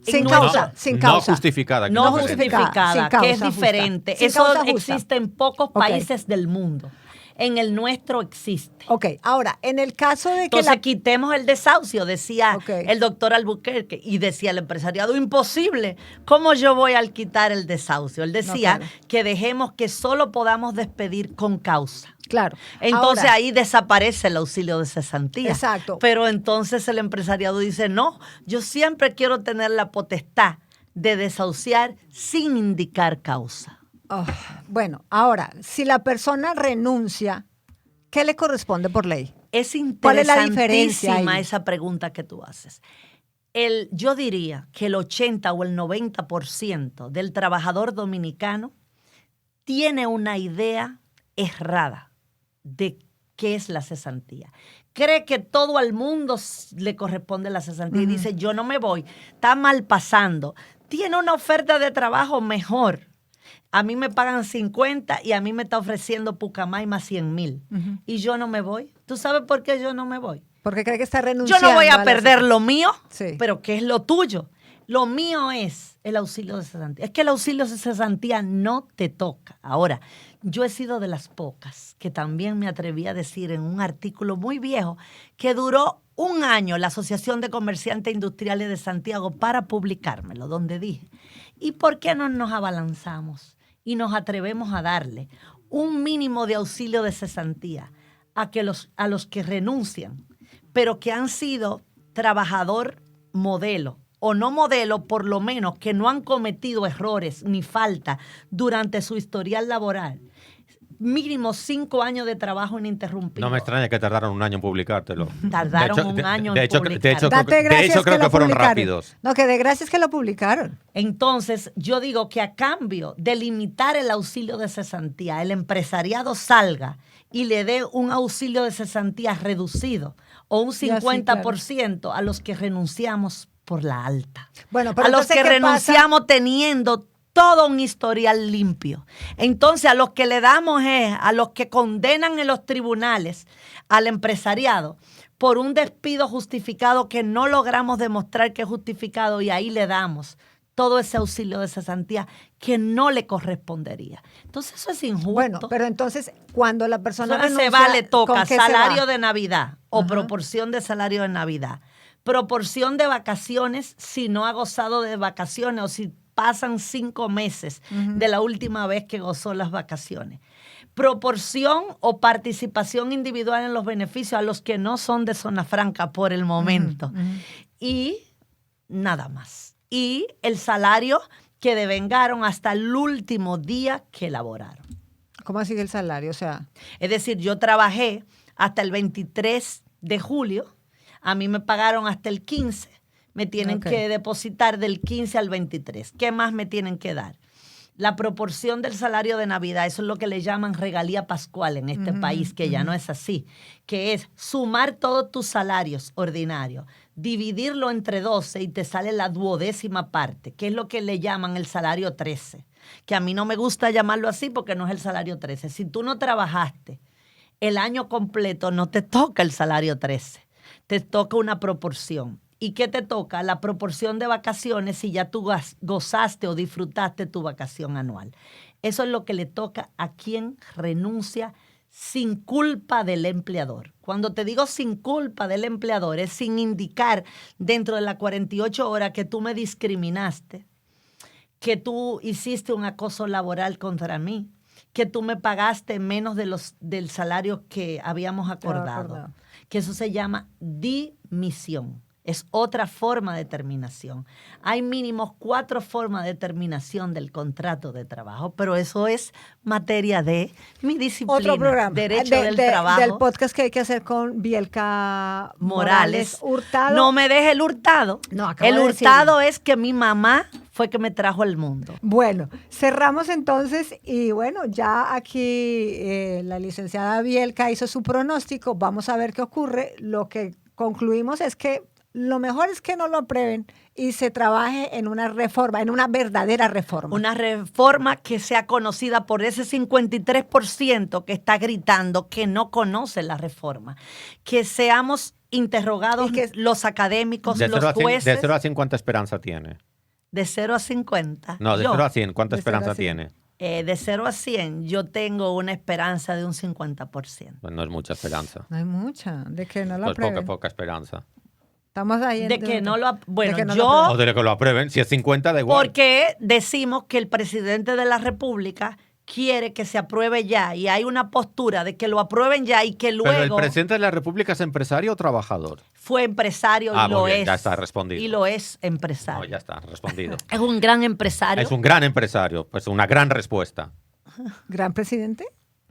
Sin no- causa, sin causa. No justificada. que No no se entiende. justificada, Sin causa que es justa. diferente. Sin Eso causa justa. existe en pocos Ok. países del mundo. En el nuestro existe. Ok, ahora, en el caso de que Entonces quitemos el desahucio, decía Ok. el doctor Albuquerque, y decía el empresariado, imposible, ¿cómo yo voy a quitar el desahucio? Él decía claro. que dejemos que solo podamos despedir con causa. Claro. Entonces Ahora, ahí desaparece el auxilio de cesantía. Exacto. Pero entonces el empresariado dice, no, yo siempre quiero tener la potestad de desahuciar sin indicar causa. bueno, ahora, si la persona renuncia, ¿qué le corresponde por ley? Es ¿Cuál es la diferencia interesantísima ahí? esa pregunta que tú haces. Yo diría que el 80 o el 90% del trabajador dominicano tiene una idea errada de qué es la cesantía. Cree que todo al mundo le corresponde la cesantía y dice, yo no me voy, está mal pasando. Tiene una oferta de trabajo mejor. A mí me pagan 50 y a mí me está ofreciendo Pucamay más 100,000. Y yo no me voy. ¿Tú sabes por qué yo no me voy? Porque cree que está Yo renunciando. no voy a la perder lo mío, Sí. pero ¿qué es lo tuyo? Lo mío es el auxilio de cesantía. Es que el auxilio de cesantía no te toca. Ahora, yo he sido de las pocas que también me atreví a decir en un artículo muy viejo que duró un año la Asociación de Comerciantes Industriales de Santiago para publicármelo, donde dije, ¿y por qué no nos abalanzamos y nos atrevemos a darle un mínimo de auxilio de cesantía a los que renuncian, pero que han sido trabajador modelo o no modelo, por lo menos que no han cometido errores ni falta durante su historial laboral? Mínimo 5 años de trabajo ininterrumpido. No me extraña que tardaron un año en publicártelo. Tardaron un año en publicar. De hecho, Date gracias creo que lo fueron publicaron. rápidos. No, que de gracias que lo publicaron. Entonces, yo digo que a cambio de limitar el auxilio de cesantía, el empresariado salga y le dé un auxilio de cesantía reducido o un Ya, sí, 50% a los que renunciamos por la alta. Bueno, pero a los entonces, que ¿qué renunciamos teniendo todo un historial limpio. Entonces, a los que le damos es a los que condenan en los tribunales al empresariado por un despido justificado que no logramos demostrar que es justificado, y ahí le damos todo ese auxilio de cesantía que no le correspondería. Entonces, eso es injusto. Bueno, pero entonces, cuando la persona Ahora renuncia, se va, le toca ¿con qué se salario va? de Navidad o proporción de salario de Navidad, proporción de vacaciones si no ha gozado de vacaciones o si pasan 5 meses de la última vez que gozó las vacaciones. Proporción o participación individual en los beneficios a los que no son de zona franca por el momento. Y nada más. Y el salario que devengaron hasta el último día que elaboraron. ¿Cómo así que el salario? O sea, Es decir, yo trabajé hasta el 23 de julio, a mí me pagaron hasta el 15, me tienen Ok. que depositar del 15 al 23. ¿Qué más me tienen que dar? La proporción del salario de Navidad, eso es lo que le llaman regalía pascual en este país, que ya no es así, que es sumar todos tus salarios ordinarios, dividirlo entre 12 y te sale la 12ª parte, que es lo que le llaman el salario 13, que a mí no me gusta llamarlo así porque no es el salario 13. Si tú no trabajaste el año completo, no te toca el salario 13, te toca una proporción. ¿Y qué te toca? La proporción de vacaciones si ya tú gozaste o disfrutaste tu vacación anual. Eso es lo que le toca a quien renuncia sin culpa del empleador. Cuando te digo sin culpa del empleador, es sin indicar dentro de las 48 horas que tú me discriminaste, que tú hiciste un acoso laboral contra mí, que tú me pagaste menos del salario que habíamos acordado. Que eso se llama dimisión. Es otra forma de terminación. Hay mínimo 4 formas de terminación del contrato de trabajo, pero eso es materia de mi disciplina. Otro programa. Derecho del trabajo. Del podcast que hay que hacer con Bielka Morales Hurtado. No me deje el hurtado. No, acabo el de hurtado decirlo. es que mi mamá fue que me trajo al mundo. Bueno, cerramos entonces y bueno, ya aquí la licenciada Bielka hizo su pronóstico. Vamos a ver qué ocurre. Lo que concluimos es que lo mejor es que no lo aprueben y se trabaje en una reforma, en una verdadera reforma. Una reforma que sea conocida por ese 53% que está gritando que no conoce la reforma. Que seamos interrogados Y que- los académicos, De 0 los a 100, jueces. de 0 a 100, ¿cuánta esperanza tiene? De 0 a 50. No, de Yo, 0 a 100, ¿cuánta De 0 a esperanza 100. tiene? de 0 a 100, yo tengo una esperanza de un 50%. Pues no es mucha esperanza. No hay mucha, de que no lo Pues aprueben. poca esperanza. Estamos ahí. De que no lo... Bueno, que no lo yo... aprueben. O de que lo aprueben. Si es 50, da igual. Porque decimos que el presidente de la República quiere que se apruebe ya y hay una postura de que lo aprueben ya y que Pero el luego presidente de la República es empresario o trabajador. fue empresario Ah, y lo muy bien, es. ya está respondido. Y lo es No, empresario. ya está, respondido. Es un gran empresario. Es un gran empresario. Pues una gran respuesta. ¿Gran presidente?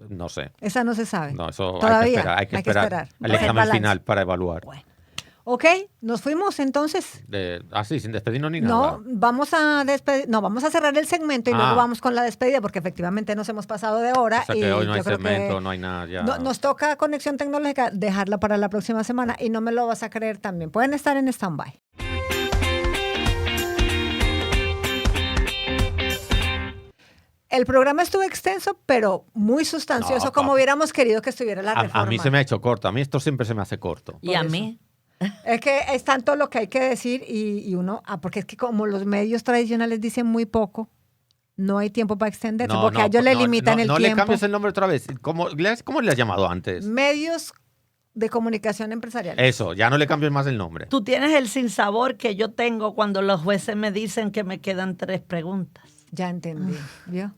No sé. Esa no se sabe. No, eso Todavía hay que esperar. El examen balance. final para evaluar. Bueno. Ok, nos fuimos entonces. Así, sin despedirnos ni No, nada. vamos a vamos a cerrar el segmento y luego Ah. vamos con la despedida porque efectivamente nos hemos pasado de hora. O sea y que hoy no hay yo creo que segmento, no hay nada ya. nos toca conexión tecnológica, dejarla para la próxima semana y no me lo vas a creer también. Pueden estar en stand-by. El programa estuvo extenso, pero muy sustancioso, No, como hubiéramos querido que estuviera la reforma. A mí se me ha hecho corto. A mí esto siempre se me hace corto. Y a Por mí, Es que es tanto lo que hay que decir y uno, porque es que como los medios tradicionales dicen muy poco, no hay tiempo para extenderse, porque a ellos le limitan el no tiempo. le cambies el nombre otra vez. ¿Cómo le has llamado antes? Medios de comunicación empresarial. Eso, ya no le cambies más el nombre. tú tienes el sinsabor que yo tengo cuando los jueces me dicen que me quedan 3 preguntas. Ya entendí, ¿vio?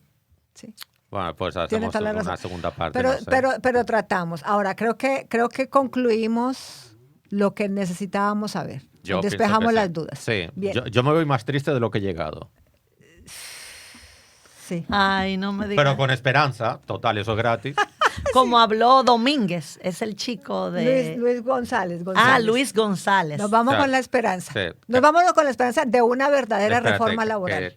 Sí. Bueno, pues Tiene hacemos toda la una razón. segunda parte. Pero, no sé. pero tratamos. Ahora, creo que concluimos lo que necesitábamos saber. Yo pienso Despejamos que las sí. dudas. Sí, Bien. yo me voy más triste de lo que he llegado. Sí. Ay, no me digas. Pero con esperanza, total, eso es gratis. Como habló Domínguez, es el chico de... Luis González. Luis González. Nos vamos O sea, con la esperanza. sí. Nos vamos con la esperanza de una verdadera Espérate, reforma laboral.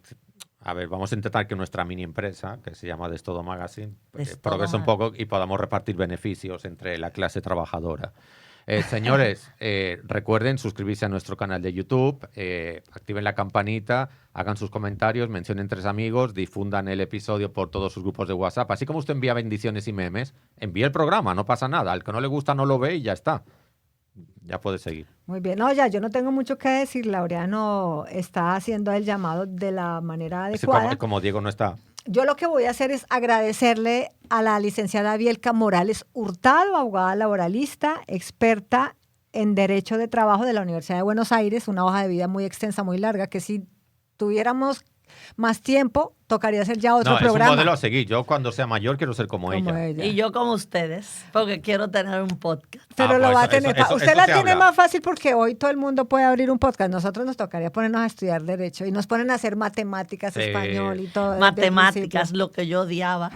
a ver, vamos a intentar que nuestra mini empresa, que se llama Destodo Magazine, Destodo progrese un poco y podamos repartir beneficios entre la clase trabajadora. Señores, recuerden suscribirse a nuestro canal de YouTube, activen la campanita, hagan sus comentarios, mencionen 3 amigos, difundan el episodio por todos sus grupos de WhatsApp. Así como usted envía bendiciones y memes, envíe el programa, no pasa nada. Al que no le gusta no lo ve y ya está. Ya puede seguir. Muy bien. No, ya, yo no tengo mucho que decir. Laureano está haciendo el llamado de la manera Ese adecuada. como Diego no está. Yo lo que voy a hacer es agradecerle a la licenciada Bielka Morales Hurtado, abogada laboralista, experta en Derecho de Trabajo de la Universidad de Buenos Aires, una hoja de vida muy extensa, muy larga, que si tuviéramos más tiempo, tocaría hacer ya otro No, es un programa. modelo a seguir. Yo cuando sea mayor quiero ser como Como ella. ella. Y yo como ustedes, porque quiero tener un podcast. Pero Ah, lo pues va a eso- tener. eso- Usted eso la se tiene habla. más fácil porque hoy todo el mundo puede abrir un podcast. Nosotros nos tocaría ponernos a estudiar Derecho y nos ponen a hacer matemáticas, Sí. español y todo. desde el Matemáticas, principio. lo que yo odiaba.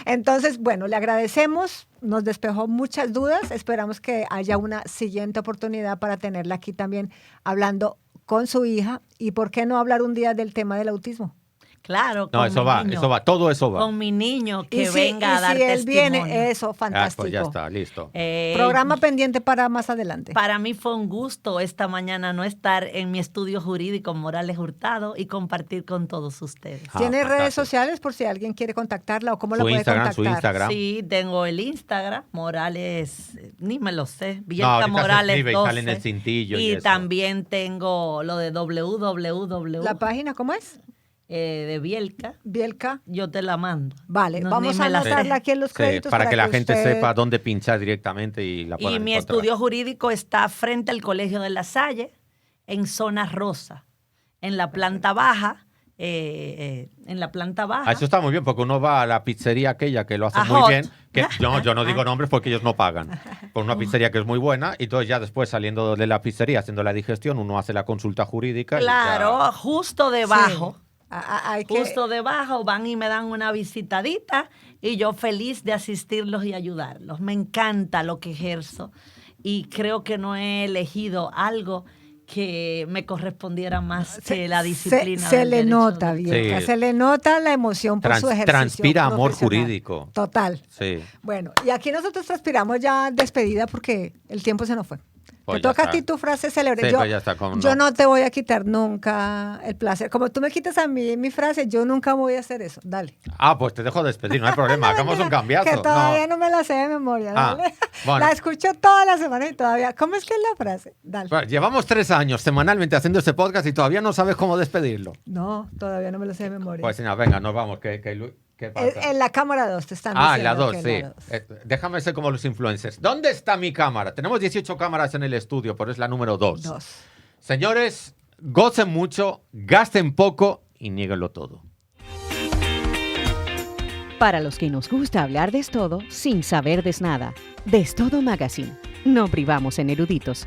Entonces, bueno, le agradecemos, nos despejó muchas dudas, esperamos que haya una siguiente oportunidad para tenerla aquí también hablando con su hija y por qué no hablar un día del tema del autismo. Claro, No, con eso mi va, niño, eso va, todo eso va. Con mi niño que y si, venga a y dar si él testimonio. viene, eso, fantástico. Pues ya está, listo. Programa pendiente para más adelante. Para mí fue un gusto esta mañana no estar en mi estudio jurídico Morales Hurtado y compartir con todos ustedes. ¿Tiene redes fantástico. sociales por si alguien quiere contactarla o cómo la Su puede Instagram, su contactar? Instagram. Sí, tengo el Instagram, Morales, ni me lo sé, No, Bielka ahorita se Morales escribe y 12. sale en el cintillo y Y eso. también tengo lo de www. ¿La página cómo es? de Bielka. Bielka. Yo te la mando. Vale, No, vamos ni a me la sé. anotarla aquí en los Sí, créditos. para que la gente usted- sepa dónde pinchar directamente y la puedan Y mi encontrar. estudio jurídico está frente al Colegio de La Salle, en zona rosa, en la planta baja. En la planta baja. Ah, eso está muy bien, porque uno va a la pizzería aquella que lo hace A muy Hot. bien. Que yo no digo nombres porque ellos no pagan. Por una pizzería que es muy buena, y entonces ya después saliendo de la pizzería, haciendo la digestión, uno hace la consulta jurídica. y Claro, ya- justo debajo. Sí. Hay que- Justo debajo van y me dan una visitadita y yo feliz de asistirlos y ayudarlos. Me encanta lo que ejerzo y creo que no he elegido algo que me correspondiera más que la disciplina. Se del le derecho nota, de- Bielka, Sí. se le nota la emoción por su ejercicio transpira amor profesional. jurídico. Total. Sí. Bueno, y aquí nosotros transpiramos ya despedida porque el tiempo se nos fue. Pues te ya toca a está. ti tu frase célebre. Sí, yo pues ya está, cómo yo no. no te voy a quitar nunca el placer. Como tú me quitas a mí mi frase, yo nunca voy a hacer eso. Dale. Ah, pues te dejo despedir, no hay problema, hagamos un cambiazo. Que todavía No. no me la sé de memoria. Ah, Dale. bueno. La escucho todas las semanas y todavía. ¿Cómo es que es la frase? Dale. Bueno, llevamos 3 años semanalmente haciendo este podcast y todavía no sabes cómo despedirlo. No, todavía no me lo sé de memoria. Pues señora, venga, nos vamos. ¿Qué pasa? En la cámara 2 te están Ah, diciendo la 2, que sí. la dos. Déjame ser como los influencers. ¿Dónde está mi cámara? Tenemos 18 cámaras en el estudio, pero es la número 2. 2. Señores, gocen mucho, gasten poco y niéguenlo todo. Para los que nos gusta hablar de todo sin saber de nada. De Todo Magazine. No privamos en eruditos.